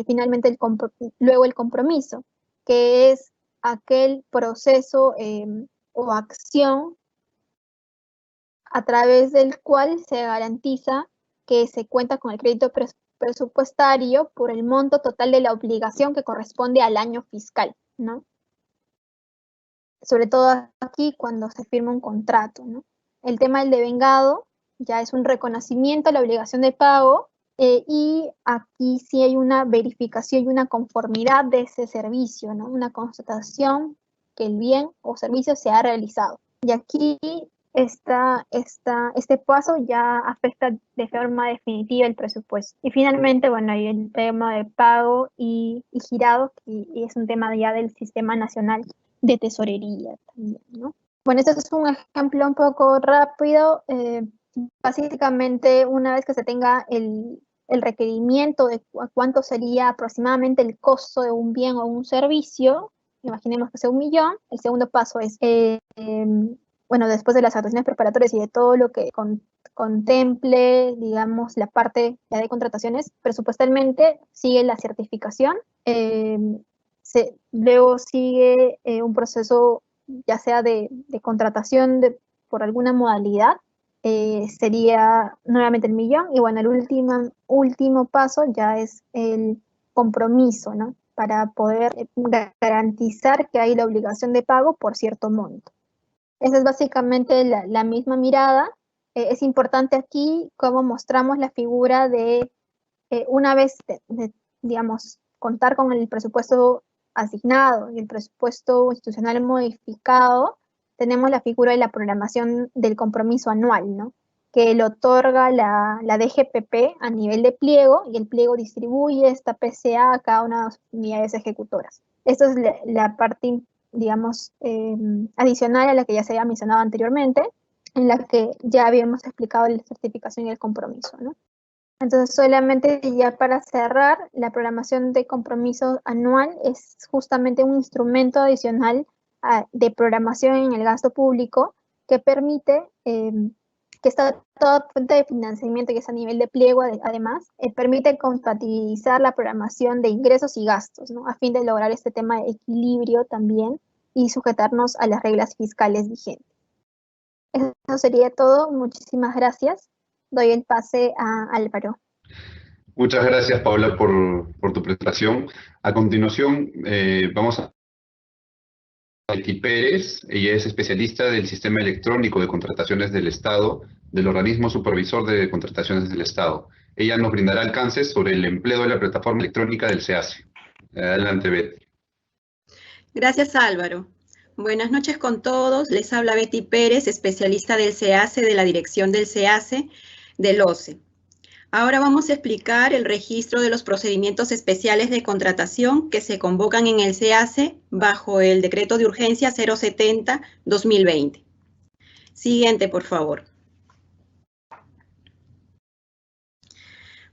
finalmente luego el compromiso, que es aquel proceso o acción a través del cual se garantiza que se cuenta con el crédito presupuestario por el monto total de la obligación que corresponde al año fiscal, ¿no? Sobre todo aquí cuando se firma un contrato, ¿no? El tema del devengado ya es un reconocimiento a la obligación de pago y aquí sí hay una verificación y una conformidad de ese servicio, ¿no? Una constatación que el bien o servicio se ha realizado. Y aquí este paso ya afecta de forma definitiva el presupuesto. Y finalmente, bueno, hay el tema de pago y girado, que es un tema ya del Sistema Nacional de Tesorería también, ¿no? Bueno, este es un ejemplo un poco rápido. Básicamente, una vez que se tenga el requerimiento de cuánto sería aproximadamente el costo de un bien o un servicio, imaginemos que sea 1 millón, el segundo paso es bueno, después de las actuaciones preparatorias y de todo lo que contemple, digamos, la parte ya de contrataciones, presupuestalmente sigue la certificación, luego sigue un proceso ya sea de contratación por alguna modalidad, sería nuevamente el millón, y bueno, el último paso ya es el compromiso, ¿no? Para poder garantizar que hay la obligación de pago por cierto monto. Esa es básicamente la misma mirada Es importante aquí cómo mostramos la figura de, una vez, digamos, contar con el presupuesto asignado y el presupuesto institucional modificado, tenemos la figura de la programación del compromiso anual, ¿no? Que lo otorga la DGPP a nivel de pliego, y el pliego distribuye esta PCA a cada una de las unidades ejecutoras. Esta es la parte, digamos, adicional a la que ya se había mencionado anteriormente, en la que ya habíamos explicado la certificación y el compromiso, ¿no? Entonces, solamente ya para cerrar, la programación de compromiso anual es justamente un instrumento adicional de programación en el gasto público que permite que toda fuente de financiamiento, que es a nivel de pliego, además, permite compatibilizar la programación de ingresos y gastos, ¿no? A fin de lograr este tema de equilibrio también y sujetarnos a las reglas fiscales vigentes. Eso sería todo. Muchísimas gracias. Doy el pase a Álvaro. Muchas gracias, Paula, por tu presentación. A continuación, vamos a Betty Pérez. Ella es especialista del Sistema Electrónico de Contrataciones del Estado, del Organismo Supervisor de Contrataciones del Estado. Ella nos brindará alcances sobre el empleo de la plataforma electrónica del SEACE. Adelante, Betty. Gracias, Álvaro. Buenas noches con todos. Les habla Betty Pérez, especialista del SEACE, de la dirección del SEACE del OCE. Ahora vamos a explicar el registro de los procedimientos especiales de contratación que se convocan en el SEACE bajo el Decreto de Urgencia 070-2020. Siguiente, por favor.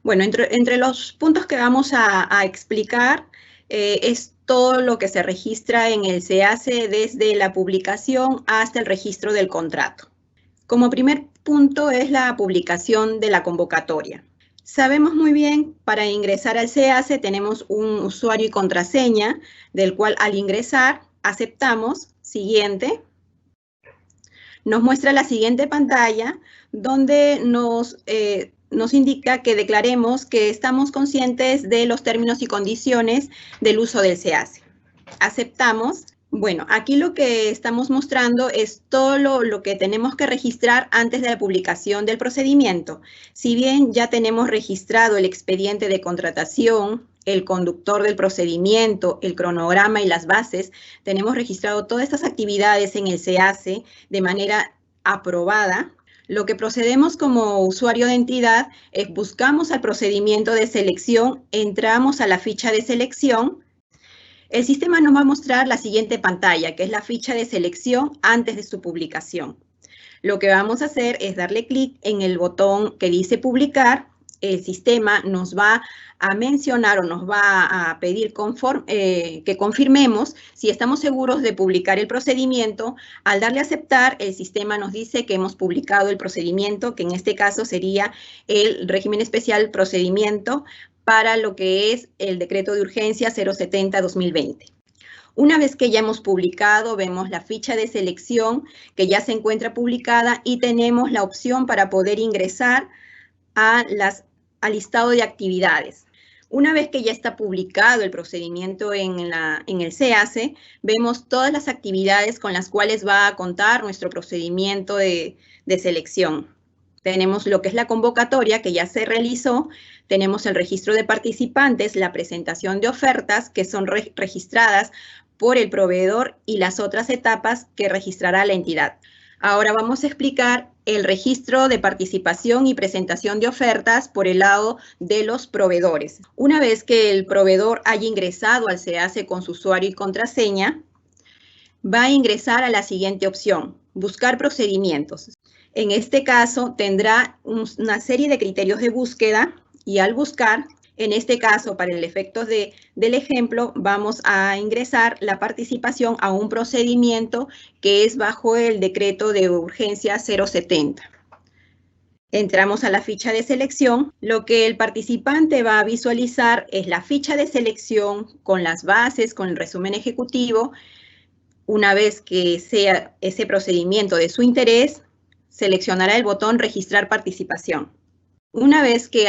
Bueno, entre los puntos que vamos a explicar es todo lo que se registra en el SEACE desde la publicación hasta el registro del contrato. Como primer punto es la publicación de la convocatoria. Sabemos muy bien, para ingresar al SEACE tenemos un usuario y contraseña, del cual al ingresar aceptamos, siguiente. Nos muestra la siguiente pantalla, donde nos indica que declaremos que estamos conscientes de los términos y condiciones del uso del SEACE. Aceptamos. Bueno, aquí lo que estamos mostrando es todo lo que tenemos que registrar antes de la publicación del procedimiento. Si bien ya tenemos registrado el expediente de contratación, el conductor del procedimiento, el cronograma y las bases, tenemos registrado todas estas actividades en el SEACE de manera aprobada. Lo que procedemos como usuario de entidad es buscamos al procedimiento de selección, entramos a la ficha de selección. El sistema nos va a mostrar la siguiente pantalla, que es la ficha de selección antes de su publicación. Lo que vamos a hacer es darle clic en el botón que dice publicar. El sistema nos va a mencionar o nos va a pedir que confirmemos si estamos seguros de publicar el procedimiento. Al darle a aceptar, el sistema nos dice que hemos publicado el procedimiento, que en este caso sería el régimen especial procedimiento para lo que es el Decreto de Urgencia 070-2020. Una vez que ya hemos publicado, vemos la ficha de selección que ya se encuentra publicada y tenemos la opción para poder ingresar al listado de actividades. Una vez que ya está publicado el procedimiento en el SEACE, vemos todas las actividades con las cuales va a contar nuestro procedimiento de selección. Tenemos lo que es la convocatoria, que ya se realizó. Tenemos el registro de participantes, la presentación de ofertas, que son registradas por el proveedor, y las otras etapas que registrará la entidad. Ahora vamos a explicar el registro de participación y presentación de ofertas por el lado de los proveedores. Una vez que el proveedor haya ingresado al SEACE con su usuario y contraseña, va a ingresar a la siguiente opción, buscar procedimientos. En este caso tendrá una serie de criterios de búsqueda y al buscar, en este caso para el efecto del ejemplo, vamos a ingresar la participación a un procedimiento que es bajo el Decreto de Urgencia 070. Entramos a la ficha de selección. Lo que el participante va a visualizar es la ficha de selección con las bases, con el resumen ejecutivo. Una vez que sea ese procedimiento de su interés, seleccionará el botón Registrar participación. Una vez que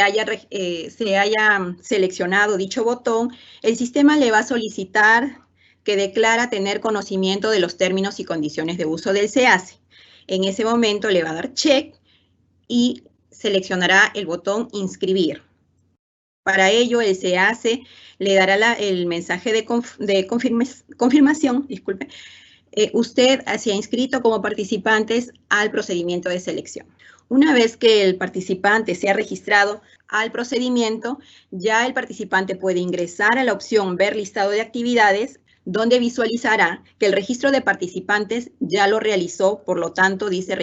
se haya seleccionado dicho botón, el sistema le va a solicitar que declara tener conocimiento de los términos y condiciones de uso del SEACE. En ese momento le va a dar check y seleccionará el botón inscribir. Para ello, el SEACE le dará el mensaje de confirmación, disculpe. Usted se ha inscrito como participantes al procedimiento de selección. Una vez que el participante se ha registrado al procedimiento, ya el participante puede ingresar a la opción Ver listado de actividades, donde visualizará que el registro de participantes ya lo realizó, por lo tanto dice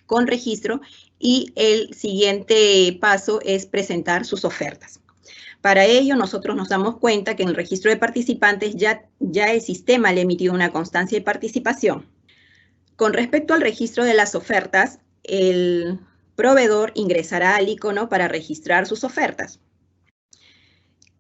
con registro, y el siguiente paso es presentar sus ofertas. Para ello, nosotros nos damos cuenta que en el registro de participantes ya el sistema le ha emitido una constancia de participación. Con respecto al registro de las ofertas, el proveedor ingresará al icono para registrar sus ofertas.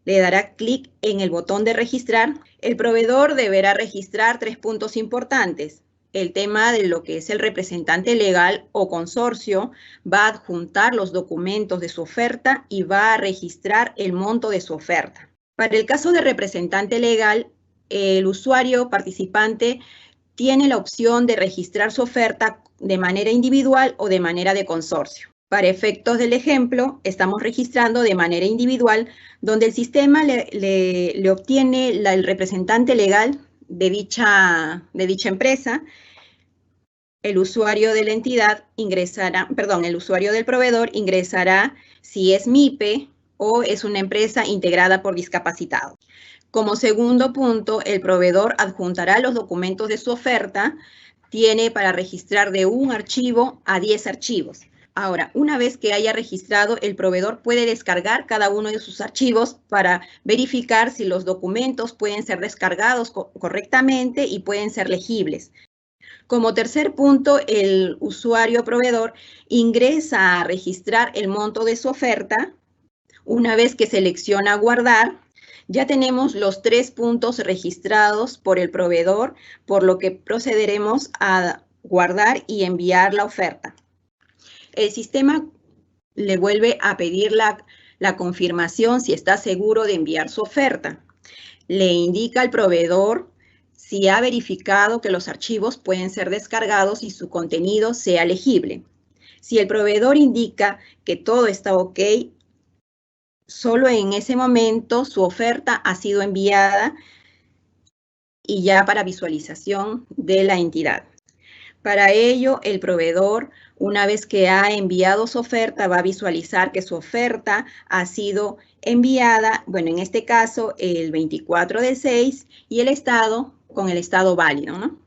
Le dará clic en el botón de registrar. El proveedor deberá registrar 3 puntos importantes. El tema de lo que es el representante legal o consorcio, va a adjuntar los documentos de su oferta y va a registrar el monto de su oferta. Para el caso de representante legal, el usuario participante tiene la opción de registrar su oferta de manera individual o de manera de consorcio. Para efectos del ejemplo, estamos registrando de manera individual, donde el sistema le obtiene el representante legal de dicha empresa. El usuario de la entidad ingresará, el usuario del proveedor ingresará si es MIPE o es una empresa integrada por discapacitados. Como segundo punto, el proveedor adjuntará los documentos de su oferta. Tiene para registrar de 1 archivo a 10 archivos. Ahora, una vez que haya registrado, el proveedor puede descargar cada uno de sus archivos para verificar si los documentos pueden ser descargados correctamente y pueden ser legibles. Como tercer punto, el usuario proveedor ingresa a registrar el monto de su oferta. Una vez que selecciona guardar, ya tenemos los 3 puntos registrados por el proveedor, por lo que procederemos a guardar y enviar la oferta. El sistema le vuelve a pedir la confirmación si está seguro de enviar su oferta. Le indica al proveedor si ha verificado que los archivos pueden ser descargados y su contenido sea legible. Si el proveedor indica que todo está ok, solo en ese momento su oferta ha sido enviada y ya para visualización de la entidad. Para ello, el proveedor, una vez que ha enviado su oferta, va a visualizar que su oferta ha sido enviada, bueno, en este caso, el 24/6 y el estado con el estado válido, ¿no?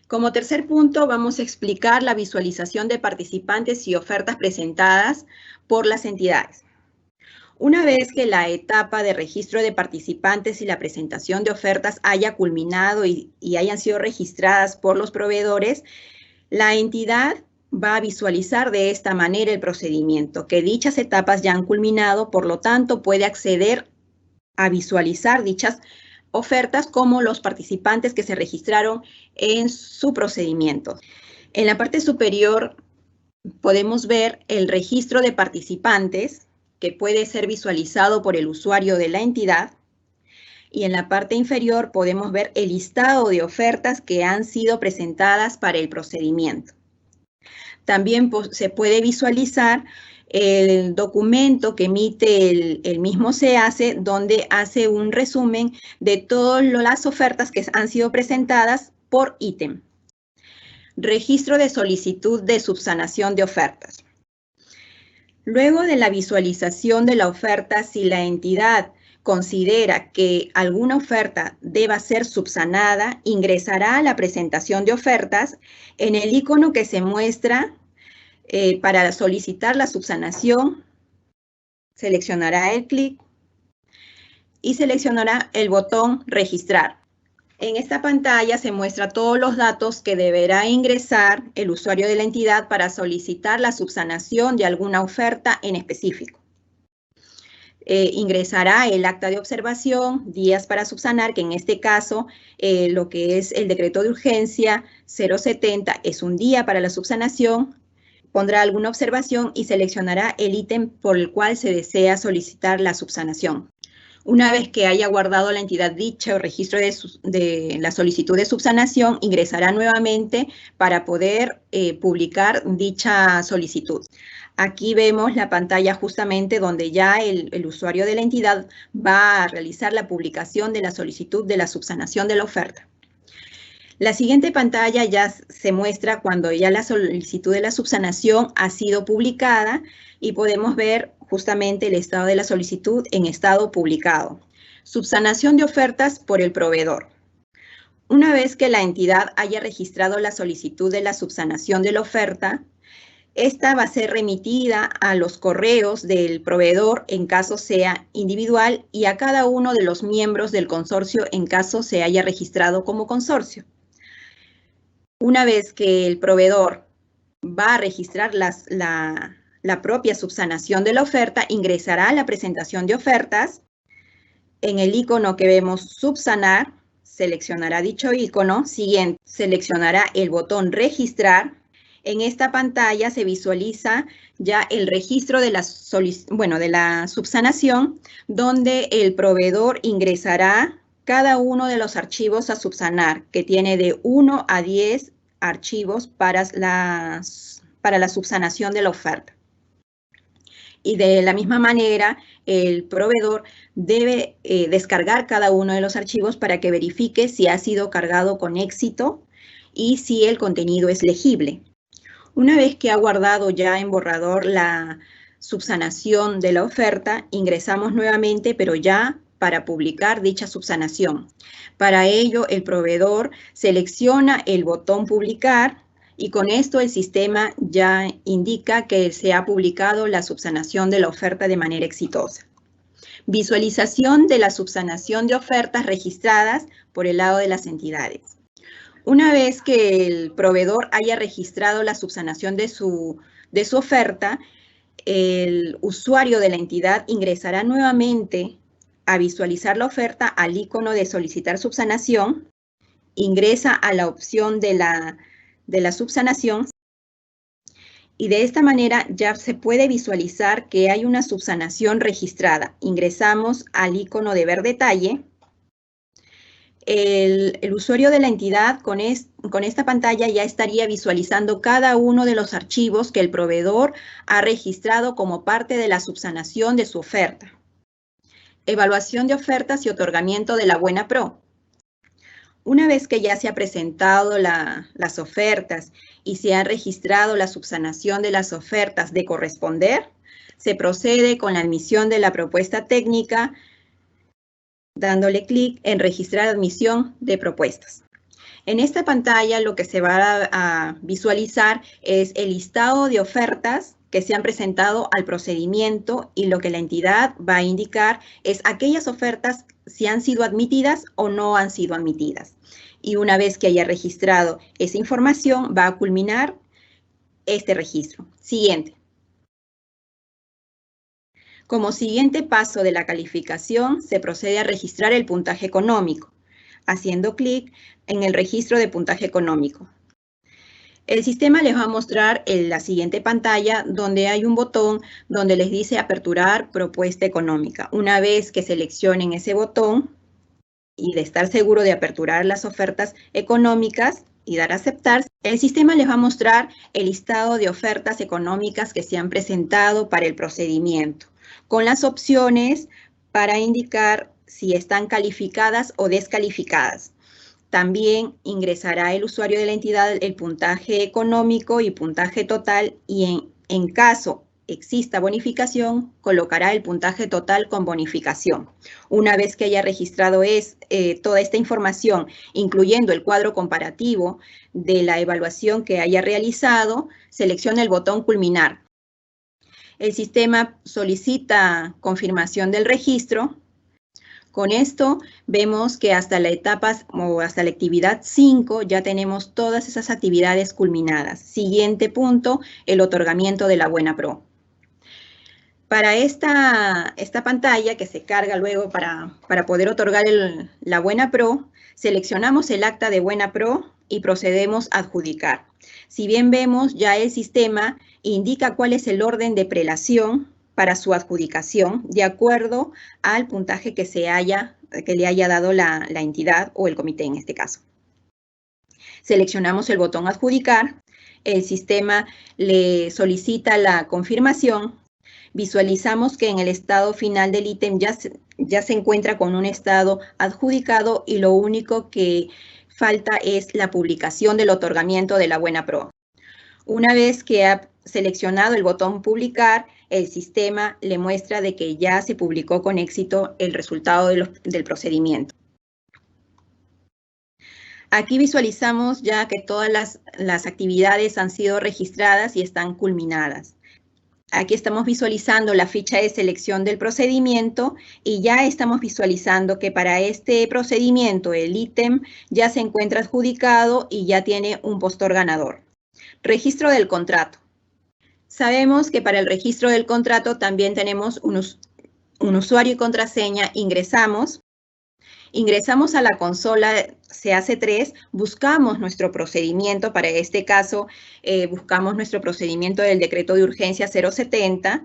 Como tercer punto, vamos a explicar la visualización de participantes y ofertas presentadas por las entidades. Una vez que la etapa de registro de participantes y la presentación de ofertas haya culminado y hayan sido registradas por los proveedores, la entidad va a visualizar de esta manera el procedimiento, que dichas etapas ya han culminado, por lo tanto puede acceder a visualizar dichas ofertas como los participantes que se registraron en su procedimiento. En la parte superior podemos ver el registro de participantes, que puede ser visualizado por el usuario de la entidad, y en la parte inferior podemos ver el listado de ofertas que han sido presentadas para el procedimiento. También se puede visualizar el documento que emite el mismo SEACE, donde hace un resumen de todas las ofertas que han sido presentadas por ítem. Registro de solicitud de subsanación de ofertas. Luego de la visualización de la oferta, si la entidad considera que alguna oferta deba ser subsanada, ingresará a la presentación de ofertas. En el icono que se muestra para solicitar la subsanación, seleccionará el clic y seleccionará el botón registrar. En esta pantalla se muestra todos los datos que deberá ingresar el usuario de la entidad para solicitar la subsanación de alguna oferta en específico. Ingresará el acta de observación, días para subsanar, que en este caso lo que es el decreto de urgencia 070 es un día para la subsanación. Pondrá alguna observación y seleccionará el ítem por el cual se desea solicitar la subsanación. Una vez que haya guardado la entidad dicho registro de la solicitud de subsanación, ingresará nuevamente para poder publicar dicha solicitud. Aquí vemos la pantalla justamente donde ya el usuario de la entidad va a realizar la publicación de la solicitud de la subsanación de la oferta. La siguiente pantalla ya se muestra cuando ya la solicitud de la subsanación ha sido publicada y podemos ver justamente el estado de la solicitud en estado publicado. Subsanación de ofertas por el proveedor. Una vez que la entidad haya registrado la solicitud de la subsanación de la oferta, esta va a ser remitida a los correos del proveedor en caso sea individual y a cada uno de los miembros del consorcio en caso se haya registrado como consorcio. Una vez que el proveedor va a registrar la propia subsanación de la oferta, ingresará a la presentación de ofertas. En el icono que vemos subsanar, seleccionará dicho icono. Siguiente, seleccionará el botón registrar. En esta pantalla se visualiza ya el registro de la subsanación, donde el proveedor ingresará cada uno de los archivos a subsanar, que tiene de 1 a 10 archivos para la subsanación de la oferta. Y de la misma manera, el proveedor debe descargar cada uno de los archivos para que verifique si ha sido cargado con éxito y si el contenido es legible. Una vez que ha guardado ya en borrador la subsanación de la oferta, ingresamos nuevamente, pero ya para publicar dicha subsanación. Para ello, el proveedor selecciona el botón publicar y con esto el sistema ya indica que se ha publicado la subsanación de la oferta de manera exitosa. Visualización de la subsanación de ofertas registradas por el lado de las entidades. Una vez que el proveedor haya registrado la subsanación de su oferta, el usuario de la entidad ingresará nuevamente a visualizar la oferta al icono de solicitar subsanación, ingresa a la opción de la subsanación y de esta manera ya se puede visualizar que hay una subsanación registrada. Ingresamos al icono de ver detalle. El usuario de la entidad con esta pantalla ya estaría visualizando cada uno de los archivos que el proveedor ha registrado como parte de la subsanación de su oferta. Evaluación de ofertas y otorgamiento de la Buena Pro. Una vez que ya se ha presentado las ofertas y se ha registrado la subsanación de las ofertas de corresponder, se procede con la admisión de la propuesta técnica, dándole clic en registrar admisión de propuestas. En esta pantalla lo que se va a visualizar es el listado de ofertas que se han presentado al procedimiento y lo que la entidad va a indicar es aquellas ofertas si han sido admitidas o no han sido admitidas. Y una vez que haya registrado esa información, va a culminar este registro. Siguiente. Como siguiente paso de la calificación, se procede a registrar el puntaje económico, haciendo clic en el registro de puntaje económico. El sistema les va a mostrar en la siguiente pantalla donde hay un botón donde les dice aperturar propuesta económica. Una vez que seleccionen ese botón y de estar seguro de aperturar las ofertas económicas y dar a aceptar, el sistema les va a mostrar el listado de ofertas económicas que se han presentado para el procedimiento, con las opciones para indicar si están calificadas o descalificadas. También ingresará el usuario de la entidad el puntaje económico y puntaje total y en caso exista bonificación, colocará el puntaje total con bonificación. Una vez que haya registrado toda esta información, incluyendo el cuadro comparativo de la evaluación que haya realizado, selecciona el botón culminar. El sistema solicita confirmación del registro. Con esto vemos que hasta la etapa o hasta la actividad 5 ya tenemos todas esas actividades culminadas. Siguiente punto, el otorgamiento de la Buena Pro. Para esta pantalla que se carga luego para poder otorgar la Buena Pro, seleccionamos el acta de Buena Pro y procedemos a adjudicar. Si bien vemos ya el sistema indica cuál es el orden de prelación para su adjudicación de acuerdo al puntaje que le haya dado la entidad o el comité en este caso. Seleccionamos el botón adjudicar, el sistema le solicita la confirmación, visualizamos que en el estado final del ítem ya se encuentra con un estado adjudicado y lo único que falta es la publicación del otorgamiento de la buena pro. Una vez que ha seleccionado el botón publicar, el sistema le muestra de que ya se publicó con éxito el resultado del procedimiento. Aquí visualizamos ya que todas las actividades han sido registradas y están culminadas. Aquí estamos visualizando la ficha de selección del procedimiento y ya estamos visualizando que para este procedimiento el ítem ya se encuentra adjudicado y ya tiene un postor ganador. Registro del contrato. Sabemos que para el registro del contrato también tenemos un usuario y contraseña. Ingresamos a la consola CAC3, buscamos nuestro procedimiento. Para este caso, buscamos nuestro procedimiento del decreto de urgencia 070.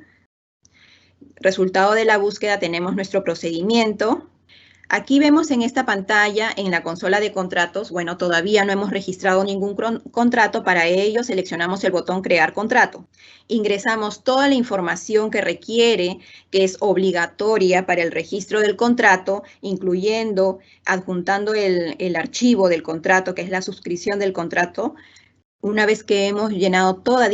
Resultado de la búsqueda, tenemos nuestro procedimiento. Aquí vemos en esta pantalla, en la consola de contratos, bueno, todavía no hemos registrado ningún contrato. Para ello, seleccionamos el botón Crear contrato. Ingresamos toda la información que requiere, que es obligatoria para el registro del contrato, incluyendo, adjuntando el archivo del contrato, que es la suscripción del contrato. Una vez que hemos llenado toda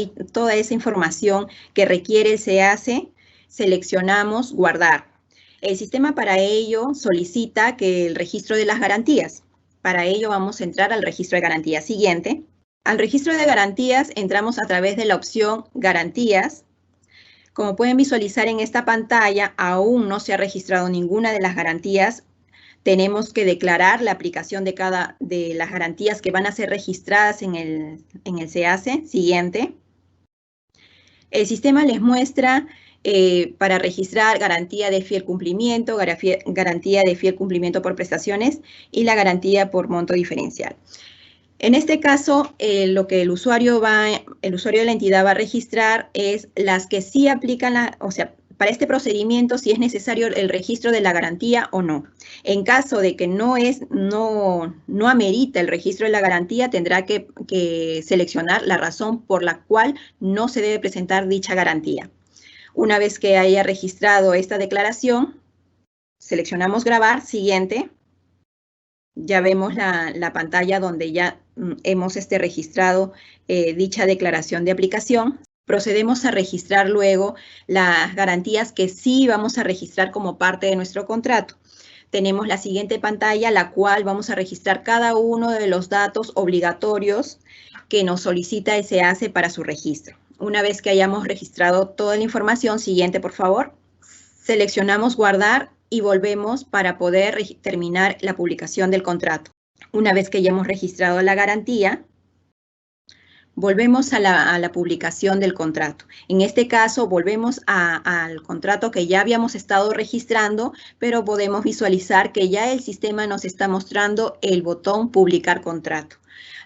esa información que requiere el CAC, seleccionamos Guardar. El sistema para ello solicita que el registro de las garantías. Para ello vamos a entrar al registro de garantías. Siguiente. Al registro de garantías entramos a través de la opción Garantías. Como pueden visualizar en esta pantalla, aún no se ha registrado ninguna de las garantías. Tenemos que declarar la aplicación de las garantías que van a ser registradas en el CAC. Siguiente. El sistema les muestra para registrar garantía de fiel cumplimiento, garantía de fiel cumplimiento por prestaciones y la garantía por monto diferencial. En este caso, lo que el usuario de la entidad va a registrar es las que sí aplican, o sea, para este procedimiento si es necesario el registro de la garantía o no. En caso de que no amerita el registro de la garantía, tendrá que seleccionar la razón por la cual no se debe presentar dicha garantía. Una vez que haya registrado esta declaración, seleccionamos grabar, siguiente. Ya vemos la pantalla donde ya hemos registrado dicha declaración de aplicación. Procedemos a registrar luego las garantías que sí vamos a registrar como parte de nuestro contrato. Tenemos la siguiente pantalla, la cual vamos a registrar cada uno de los datos obligatorios que nos solicita el CAC para su registro. Una vez que hayamos registrado toda la información, siguiente por favor, seleccionamos guardar y volvemos para poder terminar la publicación del contrato. Una vez que ya hemos registrado la garantía, volvemos a la publicación del contrato. En este caso, volvemos al contrato que ya habíamos estado registrando, pero podemos visualizar que ya el sistema nos está mostrando el botón publicar contrato.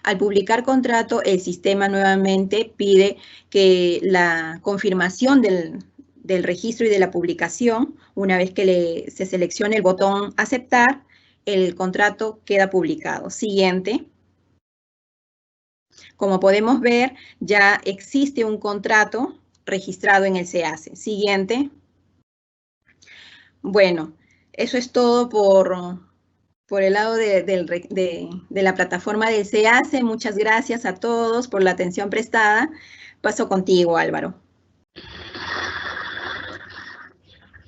Al publicar contrato, el sistema nuevamente pide que la confirmación del registro y de la publicación, una vez que se seleccione el botón aceptar, el contrato queda publicado. Siguiente. Como podemos ver, ya existe un contrato registrado en el CAC. Siguiente. Bueno, eso es todo por el lado de la plataforma del CAC. Muchas gracias a todos por la atención prestada. Paso contigo, Álvaro.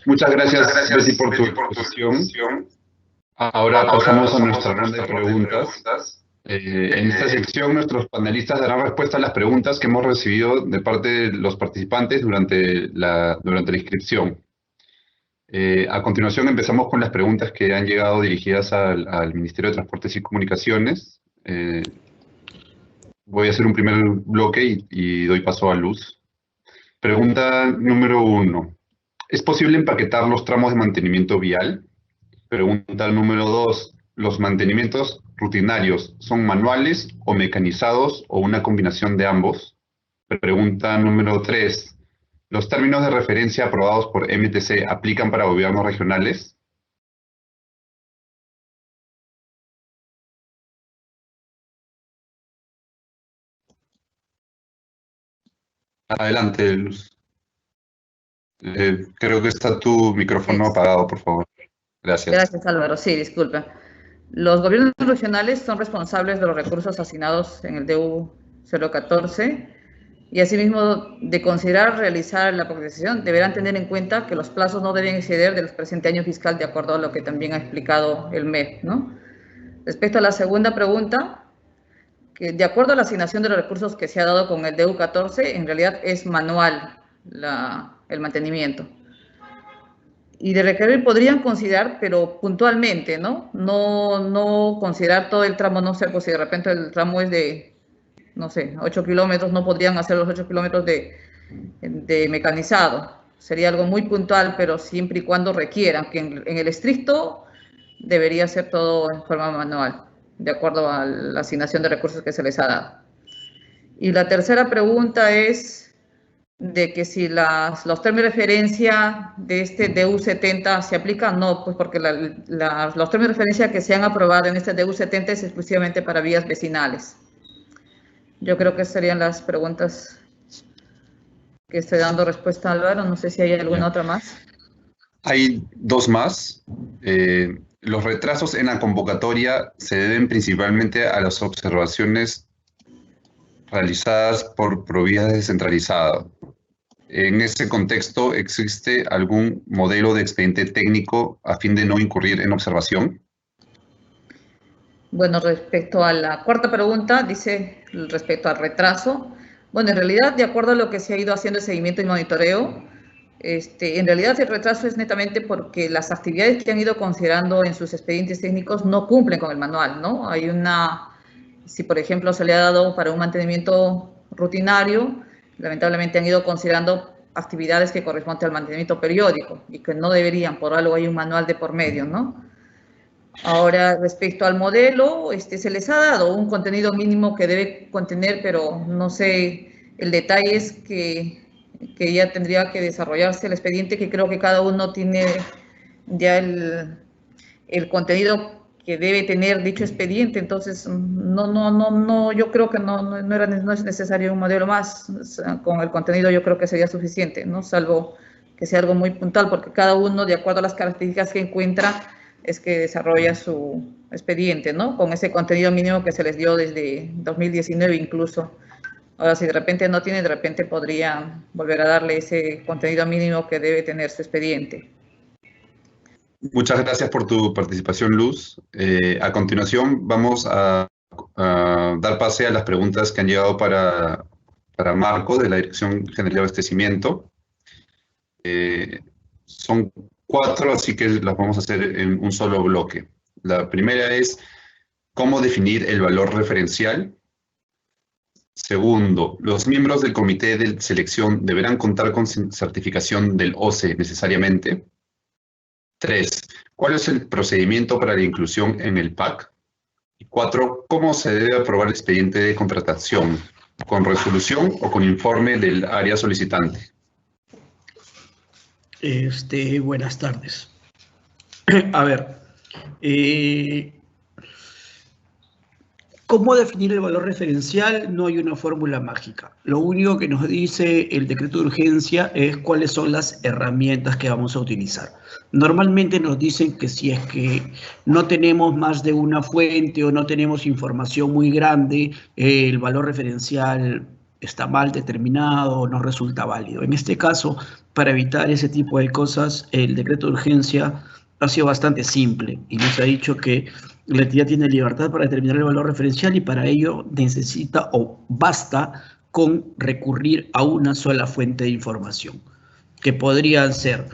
Muchas gracias, Bessie, por tu exposición. Ahora pasamos a nuestra ronda de preguntas. En esta sección, nuestros panelistas darán respuesta a las preguntas que hemos recibido de parte de los participantes durante la inscripción. A continuación, empezamos con las preguntas que han llegado dirigidas al Ministerio de Transportes y Comunicaciones. Voy a hacer un primer bloque y doy paso a Luz. Pregunta número 1. ¿Es posible empaquetar los tramos de mantenimiento vial? Pregunta número 2. ¿Los mantenimientos rutinarios son manuales o mecanizados o una combinación de ambos? Pregunta número 3. ¿Los términos de referencia aprobados por MTC aplican para gobiernos regionales? Adelante, Luz. Creo que está tu micrófono apagado, por favor. Gracias. Gracias, Álvaro. Sí, disculpa. Los gobiernos regionales son responsables de los recursos asignados en el DU 014 y asimismo de considerar realizar la progresión deberán tener en cuenta que los plazos no deben exceder del presente año fiscal de acuerdo a lo que también ha explicado el MEF, ¿no? Respecto a la segunda pregunta, que de acuerdo a la asignación de los recursos que se ha dado con el DU 14, en realidad es manual el mantenimiento. Y de requerir podrían considerar, pero puntualmente, ¿no? No considerar todo el tramo, no sé, pues si de repente el tramo es de, no sé, 8 kilómetros, no podrían hacer los 8 kilómetros de mecanizado. Sería algo muy puntual, pero siempre y cuando requieran, que en el estricto debería ser todo en forma manual, de acuerdo a la asignación de recursos que se les ha dado. Y la tercera pregunta es de que si los términos de referencia de este DU 70 se aplican, no, pues porque los términos de referencia que se han aprobado en este DU 70 es exclusivamente para vías vecinales. Yo creo que serían las preguntas que estoy dando respuesta a Álvaro. No sé si hay alguna otra más. Hay dos más. Los retrasos en la convocatoria se deben principalmente a las observaciones realizadas por Provías descentralizado. En ese contexto, ¿existe algún modelo de expediente técnico a fin de no incurrir en observación? Bueno, respecto a la cuarta pregunta, dice respecto al retraso. Bueno, en realidad, de acuerdo a lo que se ha ido haciendo el seguimiento y monitoreo, en realidad el retraso es netamente porque las actividades que han ido considerando en sus expedientes técnicos no cumplen con el manual, ¿no? Hay si por ejemplo se le ha dado para un mantenimiento rutinario, lamentablemente han ido considerando actividades que corresponden al mantenimiento periódico y que no deberían, por algo hay un manual de por medio, ¿no? Ahora, respecto al modelo, se les ha dado un contenido mínimo que debe contener, pero no sé, el detalle es que ya tendría que desarrollarse el expediente, que creo que cada uno tiene ya el contenido que debe tener dicho expediente, entonces yo creo que no es necesario un modelo más, con el contenido yo creo que sería suficiente, ¿no? Salvo que sea algo muy puntual, porque cada uno, de acuerdo a las características que encuentra, es que desarrolla su expediente, ¿no? Con ese contenido mínimo que se les dio desde 2019 incluso. Ahora, si de repente no tiene, de repente podría volver a darle ese contenido mínimo que debe tener su expediente. Muchas gracias por tu participación, Luz. A continuación, vamos a dar pase a las preguntas que han llegado para Marco, de la Dirección General de Abastecimiento. Son 4, así que las vamos a hacer en un solo bloque. La primera es, ¿cómo definir el valor referencial? Segundo, ¿los miembros del comité de selección deberán contar con certificación del OCE necesariamente? 3. ¿Cuál es el procedimiento para la inclusión en el PAC? Y 4. ¿Cómo se debe aprobar el expediente de contratación? ¿Con resolución o con informe del área solicitante? Buenas tardes. A ver, ¿cómo definir el valor referencial? No hay una fórmula mágica. Lo único que nos dice el decreto de urgencia es cuáles son las herramientas que vamos a utilizar. Normalmente nos dicen que si es que no tenemos más de una fuente o no tenemos información muy grande, el valor referencial está mal determinado o no resulta válido. En este caso, para evitar ese tipo de cosas, el decreto de urgencia ha sido bastante simple y nos ha dicho que la entidad tiene libertad para determinar el valor referencial y para ello necesita o basta con recurrir a una sola fuente de información, que podrían ser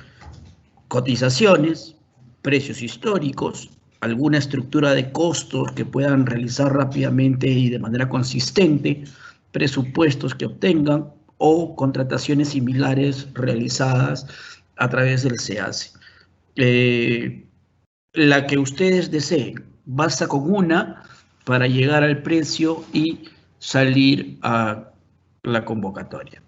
cotizaciones, precios históricos, alguna estructura de costos que puedan realizar rápidamente y de manera consistente, presupuestos que obtengan o contrataciones similares realizadas a través del SEACE. La que ustedes deseen, basta con una para llegar al precio y salir a la convocatoria.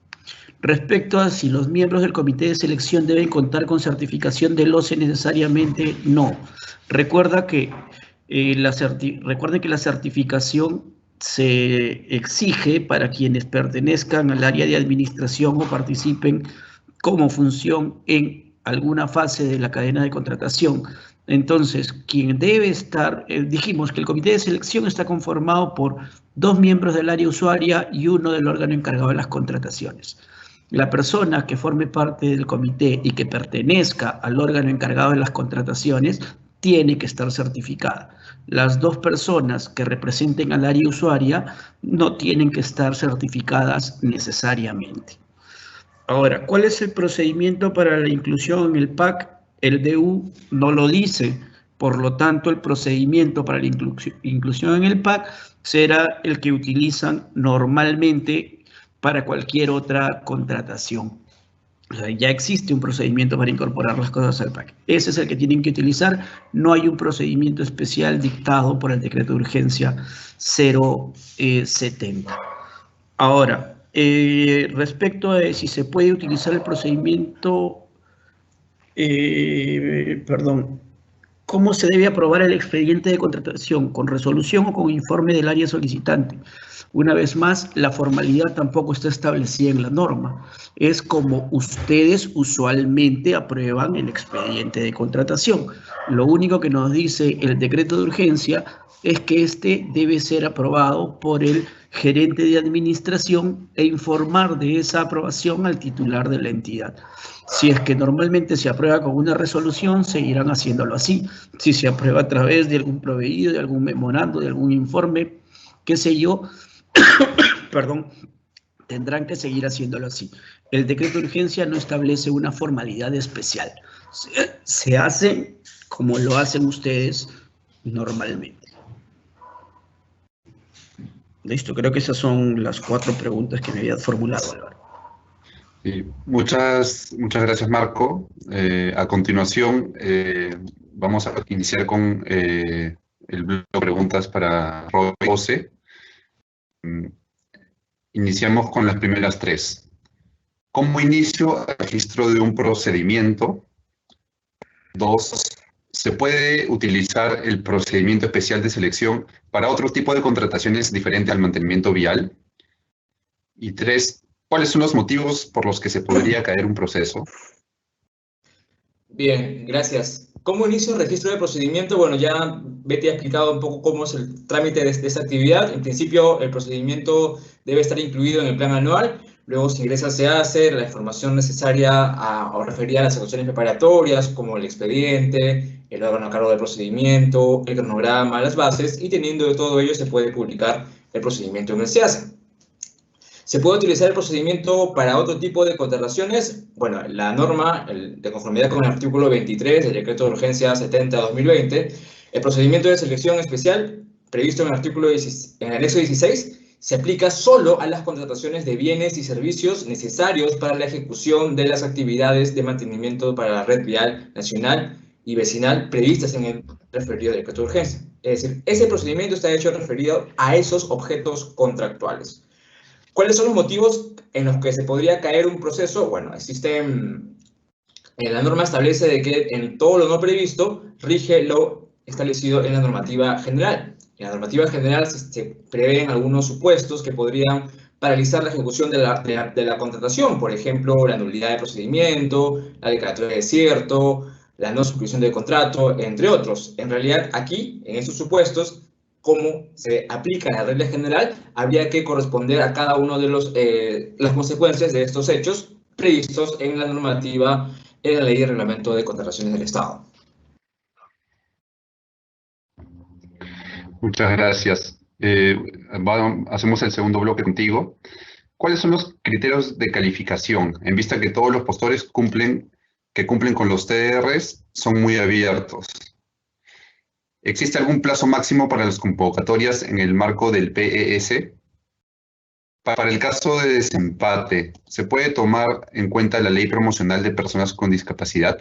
Respecto a si los miembros del comité de selección deben contar con certificación del OCE necesariamente, no. Recuerden que la certificación se exige para quienes pertenezcan al área de administración o participen como función en alguna fase de la cadena de contratación. Entonces, quien debe estar, dijimos que el comité de selección está conformado por 2 miembros del área usuaria y 1 del órgano encargado de las contrataciones. La persona que forme parte del comité y que pertenezca al órgano encargado de las contrataciones tiene que estar certificada. Las 2 personas que representen al área usuaria no tienen que estar certificadas necesariamente. Ahora, ¿cuál es el procedimiento para la inclusión en el PAC? El DU no lo dice, por lo tanto, el procedimiento para la inclusión en el PAC será el que utilizan normalmente para cualquier otra contratación. O sea, ya existe un procedimiento para incorporar las cosas al PAC. Ese es el que tienen que utilizar. No hay un procedimiento especial dictado por el decreto de urgencia 070. Ahora, respecto a si se puede utilizar el procedimiento, ¿cómo se debe aprobar el expediente de contratación? ¿Con resolución o con informe del área solicitante? Una vez más, la formalidad tampoco está establecida en la norma. Es como ustedes usualmente aprueban el expediente de contratación. Lo único que nos dice el decreto de urgencia es que este debe ser aprobado por el gerente de administración e informar de esa aprobación al titular de la entidad. Si es que normalmente se aprueba con una resolución, seguirán haciéndolo así. Si se aprueba a través de algún proveído, de algún memorando, de algún informe, qué sé yo, tendrán que seguir haciéndolo así. El decreto de urgencia no establece una formalidad especial. Se hace como lo hacen ustedes normalmente. Listo, creo que esas son las 4 preguntas que me había formulado, Álvaro. Sí, muchas gracias, Marco. A continuación, vamos a iniciar con el bloque de preguntas para José. Iniciamos con las primeras 3. ¿Cómo inicio el registro de un procedimiento? 2. ¿Se puede utilizar el procedimiento especial de selección para otro tipo de contrataciones diferente al mantenimiento vial? Y 3. ¿Cuáles son los motivos por los que se podría caer un proceso? Bien, gracias. ¿Cómo inicio el registro de procedimiento? Bueno, ya Betty ha explicado un poco cómo es el trámite de esta actividad. En principio, el procedimiento debe estar incluido en el plan anual. Luego se ingresa al SEACE la información necesaria o referida a las acciones preparatorias, como el expediente, el órgano a cargo del procedimiento, el cronograma, las bases, y teniendo de todo ello se puede publicar el procedimiento en el SEACE. ¿Se puede utilizar el procedimiento para otro tipo de contrataciones? Bueno, la norma, de conformidad con el artículo 23 del Decreto de Urgencia 70-2020, el procedimiento de selección especial previsto en el anexo 16 se aplica solo a las contrataciones de bienes y servicios necesarios para la ejecución de las actividades de mantenimiento para la red vial nacional y vecinal previstas en el referido decreto de urgencia. Es decir, ese procedimiento está hecho referido a esos objetos contractuales. ¿Cuáles son los motivos en los que se podría caer un proceso? Bueno, la norma establece de que en todo lo no previsto rige lo establecido en la normativa general. En la normativa general se prevén algunos supuestos que podrían paralizar la ejecución de la contratación, por ejemplo, la nulidad de procedimiento, la declaratoria de desierto, la no suscripción del contrato, entre otros. En realidad, aquí, en estos supuestos, como se aplica la regla general, habría que corresponder a cada uno de las consecuencias de estos hechos previstos en la normativa, en la ley de reglamento de contrataciones del Estado. Muchas gracias. Hacemos el segundo bloque contigo. ¿Cuáles son los criterios de calificación? En vista que todos los postores que cumplen con los TRs son muy abiertos. ¿Existe algún plazo máximo para las convocatorias en el marco del PES? Para el caso de desempate, ¿se puede tomar en cuenta la ley promocional de personas con discapacidad?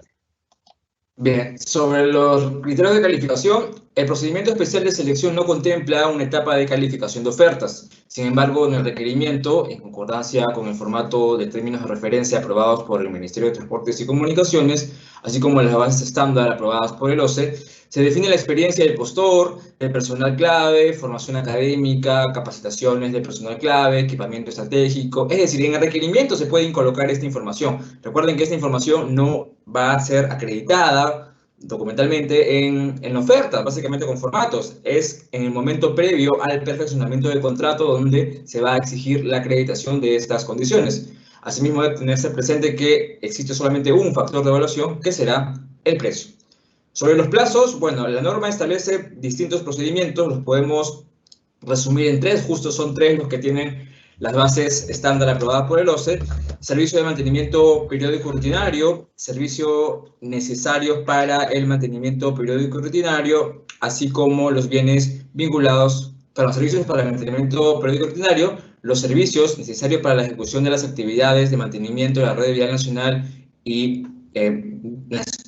Bien, sobre los criterios de calificación, el procedimiento especial de selección no contempla una etapa de calificación de ofertas. Sin embargo, en el requerimiento, en concordancia con el formato de términos de referencia aprobados por el Ministerio de Transportes y Comunicaciones, así como las bases estándar aprobadas por el OCE, se define la experiencia del postor, el personal clave, formación académica, capacitaciones del personal clave, equipamiento estratégico. Es decir, en el requerimiento se pueden colocar esta información. Recuerden que esta información no va a ser acreditada documentalmente en la oferta, básicamente con formatos. Es en el momento previo al perfeccionamiento del contrato donde se va a exigir la acreditación de estas condiciones. Asimismo, debe tenerse presente que existe solamente un factor de evaluación, que será el precio. Sobre los plazos, bueno, la norma establece distintos procedimientos, los podemos resumir en tres, justo son tres los que tienen las bases estándar aprobadas por el OCE: servicio de mantenimiento periódico rutinario, servicio necesarios para el mantenimiento periódico rutinario, así como los bienes vinculados, para los servicios para el mantenimiento periódico rutinario, los servicios necesarios para la ejecución de las actividades de mantenimiento de la red vial nacional y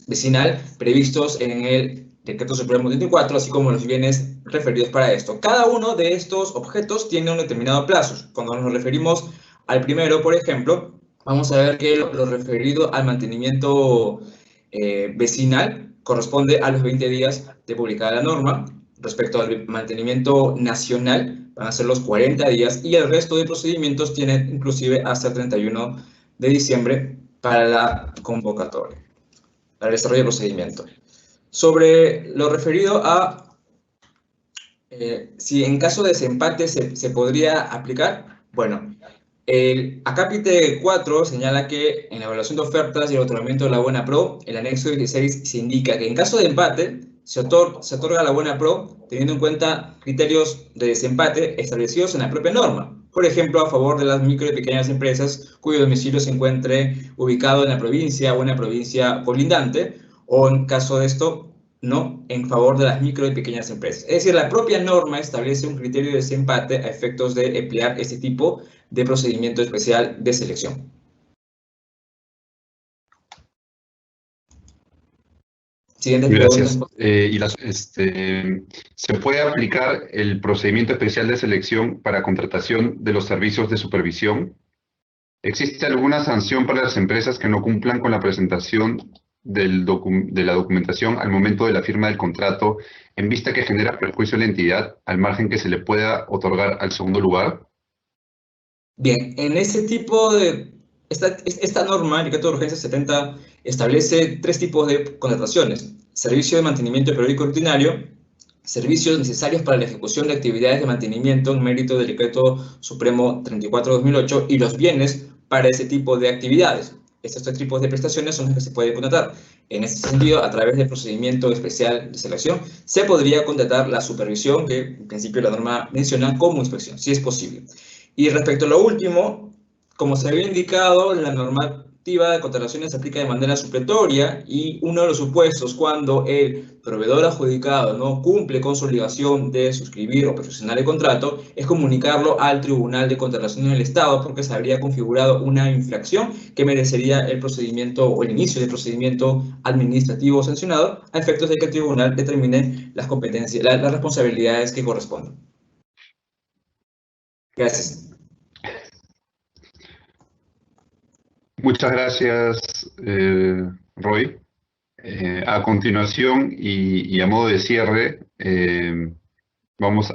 vecinal previstos en el Decreto Supremo 34, así como los bienes referidos para esto. Cada uno de estos objetos tiene un determinado plazo. Cuando nos referimos al primero, por ejemplo, vamos a ver que lo referido al mantenimiento vecinal corresponde a los 20 días de publicada la norma. Respecto al mantenimiento nacional, van a ser los 40 días, y el resto de procedimientos tienen inclusive hasta el 31 de diciembre para la convocatoria, para el desarrollo del procedimiento. Sobre lo referido a si en caso de desempate se podría aplicar, bueno, el acápite 4 señala que en la evaluación de ofertas y el otorgamiento de la buena pro, el anexo 16 se indica que en caso de empate se otorga la buena pro teniendo en cuenta criterios de desempate establecidos en la propia norma. Por ejemplo, a favor de las micro y pequeñas empresas cuyo domicilio se encuentre ubicado en la provincia o en la provincia colindante, o en caso de esto, no, en favor de las micro y pequeñas empresas. Es decir, la propia norma establece un criterio de desempate a efectos de emplear este tipo de procedimiento especial de selección. Siguiente Gracias. ¿Se puede aplicar el procedimiento especial de selección para contratación de los servicios de supervisión? ¿Existe alguna sanción para las empresas que no cumplan con la presentación de la documentación al momento de la firma del contrato, en vista que genera perjuicio a la entidad, al margen que se le pueda otorgar al segundo lugar? Bien, en ese tipo de... Esta norma, el Decreto de Urgencia 70, establece tres tipos de contrataciones: servicio de mantenimiento periódico rutinario, servicios necesarios para la ejecución de actividades de mantenimiento en mérito del Decreto Supremo 34/2008, y los bienes para ese tipo de actividades. Estos tres tipos de prestaciones son los que se pueden contratar. En este sentido, a través del procedimiento especial de selección, se podría contratar la supervisión, que en principio la norma menciona como inspección, si es posible. Y respecto a lo último, como se había indicado, la normativa de contrataciones se aplica de manera supletoria, y uno de los supuestos cuando el proveedor adjudicado no cumple con su obligación de suscribir o perfeccionar el contrato es comunicarlo al Tribunal de Contrataciones del Estado, porque se habría configurado una infracción que merecería el procedimiento o el inicio del procedimiento administrativo sancionado, a efectos de que el tribunal determine las competencias, las responsabilidades que correspondan. Gracias. Muchas gracias, Roy. A continuación, y a modo de cierre, vamos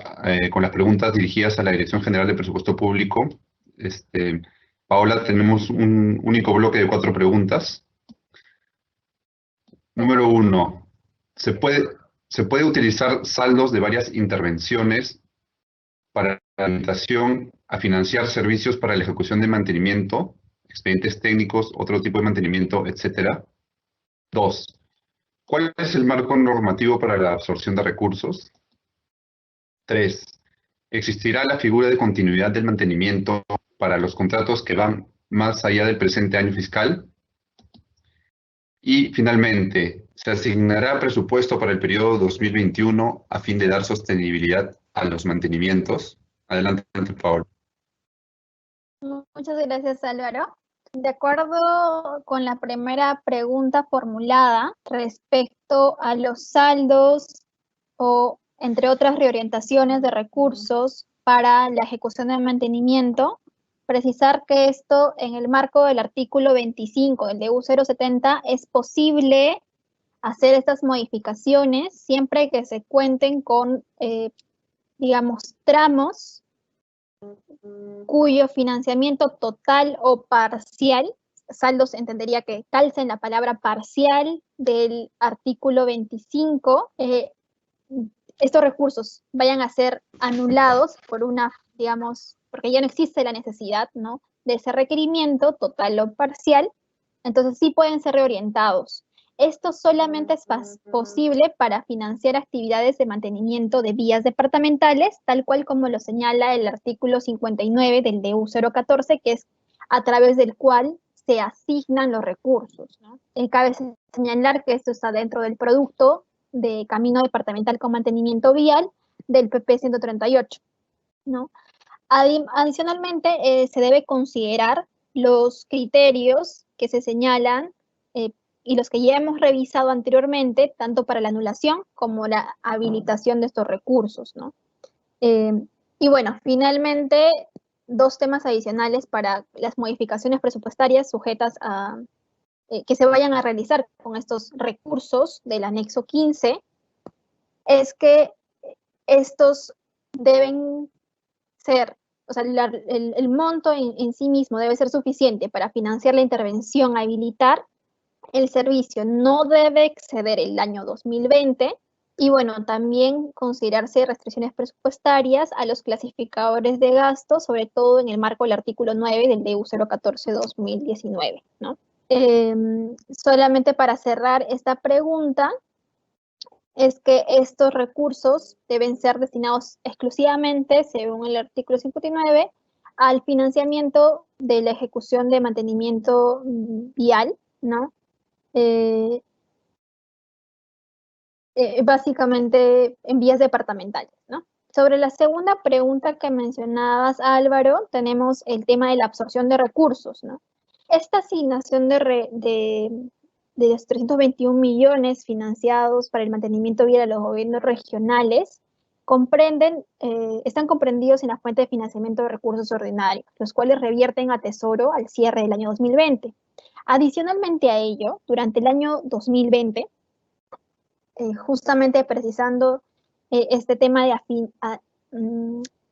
con las preguntas dirigidas a la Dirección General de Presupuesto Público. Paola, tenemos un único bloque de 4 preguntas. Número 1. ¿Se puede utilizar saldos de varias intervenciones para la habilitación a financiar servicios para la ejecución de mantenimiento, expedientes técnicos, otro tipo de mantenimiento, etcétera? 2. ¿Cuál es el marco normativo para la absorción de recursos? 3. ¿Existirá la figura de continuidad del mantenimiento para los contratos que van más allá del presente año fiscal? Y finalmente, ¿se asignará presupuesto para el periodo 2021 a fin de dar sostenibilidad a los mantenimientos? Adelante, Paola. Muchas gracias, Álvaro. De acuerdo con la primera pregunta formulada respecto a los saldos o entre otras reorientaciones de recursos para la ejecución del mantenimiento, precisar que esto en el marco del artículo 25 del DU 070 es posible hacer estas modificaciones siempre que se cuenten con, digamos, tramos cuyo financiamiento total o parcial, saldos entendería que calcen la palabra parcial del artículo 25, estos recursos vayan a ser anulados por una, digamos, porque ya no existe la necesidad, ¿no?, de ese requerimiento total o parcial, entonces sí pueden ser reorientados. Esto solamente es posible para financiar actividades de mantenimiento de vías departamentales, tal cual como lo señala el artículo 59 del DU 014, que es a través del cual se asignan los recursos, ¿no? Cabe señalar que esto está dentro del producto de camino departamental con mantenimiento vial del PP 138, ¿no? Adicionalmente, se debe considerar los criterios que se señalan y los que ya hemos revisado anteriormente, tanto para la anulación como la habilitación de estos recursos, ¿no? Y bueno, finalmente, dos temas adicionales para las modificaciones presupuestarias sujetas a que se vayan a realizar con estos recursos del anexo 15, es que estos deben ser, o sea, el monto en sí mismo debe ser suficiente para financiar la intervención a habilitar. El servicio no debe exceder el año 2020 y bueno, también considerarse restricciones presupuestarias a los clasificadores de gasto, sobre todo en el marco del artículo 9 del DU 014-2019, ¿no? Solamente para cerrar esta pregunta, es que estos recursos deben ser destinados exclusivamente, según el artículo 59, al financiamiento de la ejecución de mantenimiento vial, ¿no? Básicamente en vías departamentales, ¿no? Sobre la segunda pregunta que mencionabas, Álvaro, tenemos el tema de la absorción de recursos, ¿no? Esta asignación de los 321 millones financiados para el mantenimiento vial a los gobiernos regionales están comprendidos en la fuente de financiamiento de recursos ordinarios, los cuales revierten a Tesoro al cierre del año 2020. Adicionalmente a ello, durante el año 2020, justamente precisando este tema de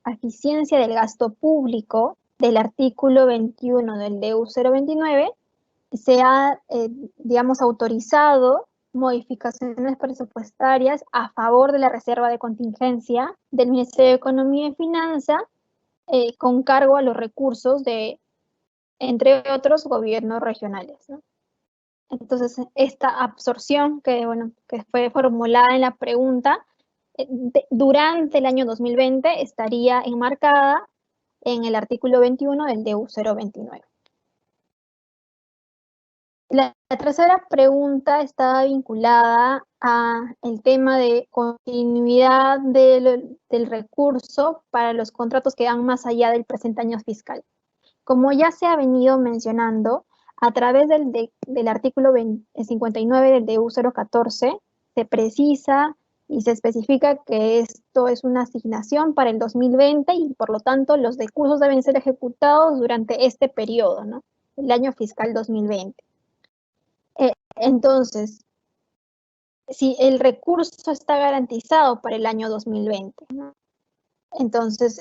eficiencia del gasto público del artículo 21 del DU 029, se ha, digamos, autorizado modificaciones presupuestarias a favor de la reserva de contingencia del Ministerio de Economía y Finanzas con cargo a los recursos de, entre otros, gobiernos regionales, ¿no? Entonces, esta absorción que fue formulada en la pregunta, durante el año 2020 estaría enmarcada en el artículo 21 del DU 029. La tercera pregunta está vinculada al tema de continuidad del recurso para los contratos que van más allá del presente año fiscal. Como ya se ha venido mencionando, a través del artículo 59 del DU 014, se precisa y se especifica que esto es una asignación para el 2020 y por lo tanto los recursos deben ser ejecutados durante este periodo, ¿no? El año fiscal 2020. Entonces, si el recurso está garantizado para el año 2020, ¿no? Entonces,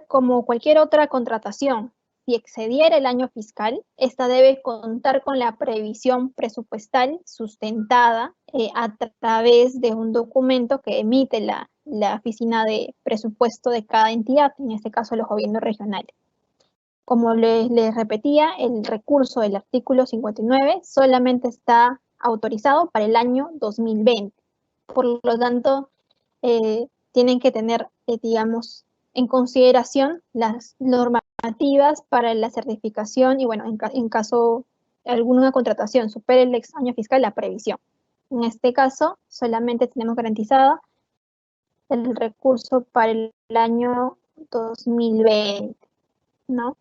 como cualquier otra contratación, si excediera el año fiscal, esta debe contar con la previsión presupuestal sustentada a través de un documento que emite la oficina de presupuesto de cada entidad, en este caso los gobiernos regionales. Como les repetía, el recurso del artículo 59 solamente está autorizado para el año 2020. Por lo tanto, tienen que tener, digamos, en consideración las normativas para la certificación y, bueno, en caso de alguna contratación supere el año fiscal, la previsión. En este caso, solamente tenemos garantizada el recurso para el año 2020, ¿no?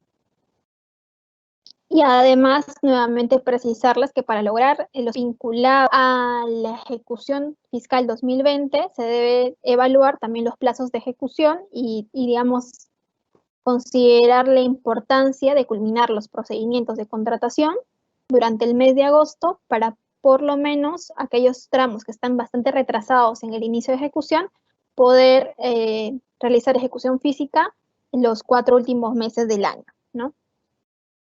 Y además, nuevamente precisarles que para lograr los vinculados a la ejecución fiscal 2020, se debe evaluar también los plazos de ejecución y digamos, considerar la importancia de culminar los procedimientos de contratación durante el mes de agosto para por lo menos aquellos tramos que están bastante retrasados en el inicio de ejecución, poder realizar ejecución física en los 4 últimos meses del año, ¿no?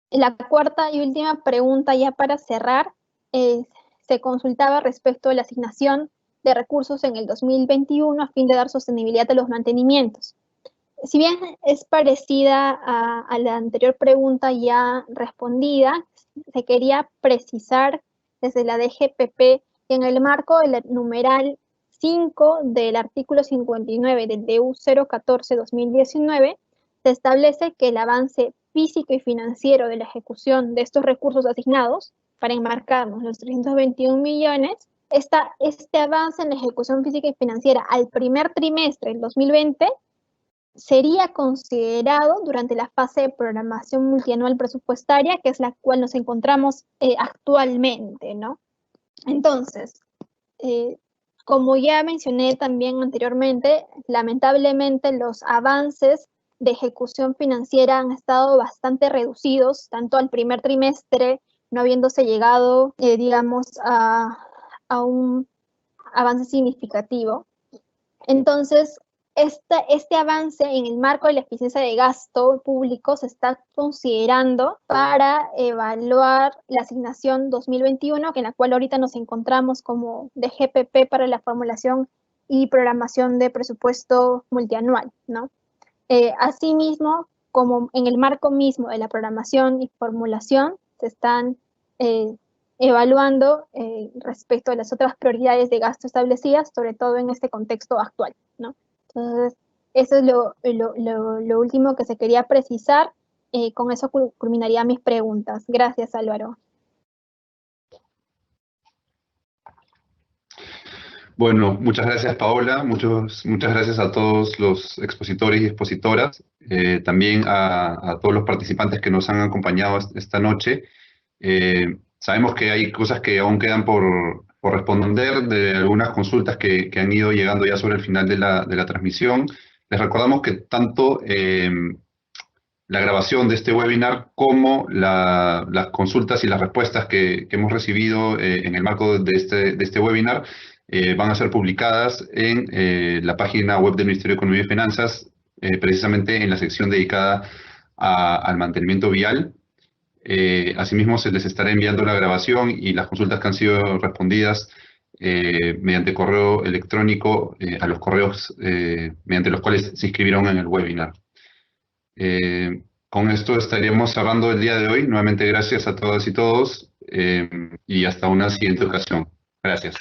La cuarta y última pregunta ya para cerrar, se consultaba respecto a la asignación de recursos en el 2021 a fin de dar sostenibilidad a los mantenimientos. Si bien es parecida a la anterior pregunta ya respondida, se quería precisar desde la DGPP que en el marco del numeral 5 del artículo 59 del DU 014-2019 se establece que el avance físico y financiero de la ejecución de estos recursos asignados para enmarcarnos los 321 millones, este avance en la ejecución física y financiera al primer trimestre del 2020 sería considerado durante la fase de programación multianual presupuestaria, que es la cual nos encontramos actualmente, ¿no? Entonces, como ya mencioné también anteriormente, lamentablemente los avances de ejecución financiera han estado bastante reducidos, tanto al primer trimestre, no habiéndose llegado, digamos, a un avance significativo. Entonces, este avance en el marco de la eficiencia de gasto público se está considerando para evaluar la asignación 2021, en la cual ahorita nos encontramos como DGPP para la formulación y programación de presupuesto multianual, ¿no? Asimismo, como en el marco mismo de la programación y formulación, se están evaluando respecto a las otras prioridades de gasto establecidas, sobre todo en este contexto actual, ¿no? Entonces, eso es lo último que se quería precisar. Con eso culminaría mis preguntas. Gracias, Álvaro. Bueno, muchas gracias, Paola. Muchas gracias a todos los expositores y expositoras, también a todos los participantes que nos han acompañado esta noche. Sabemos que hay cosas que aún quedan por responder de algunas consultas que han ido llegando ya sobre el final de la transmisión. Les recordamos que tanto la grabación de este webinar como las consultas y las respuestas que hemos recibido en el marco de este webinar van a ser publicadas en la página web del Ministerio de Economía y Finanzas, precisamente en la sección dedicada al mantenimiento vial. Asimismo, se les estará enviando la grabación y las consultas que han sido respondidas mediante correo electrónico a los correos mediante los cuales se inscribieron en el webinar. Con esto estaríamos cerrando el día de hoy. Nuevamente, gracias a todas y todos y hasta una siguiente ocasión. Gracias.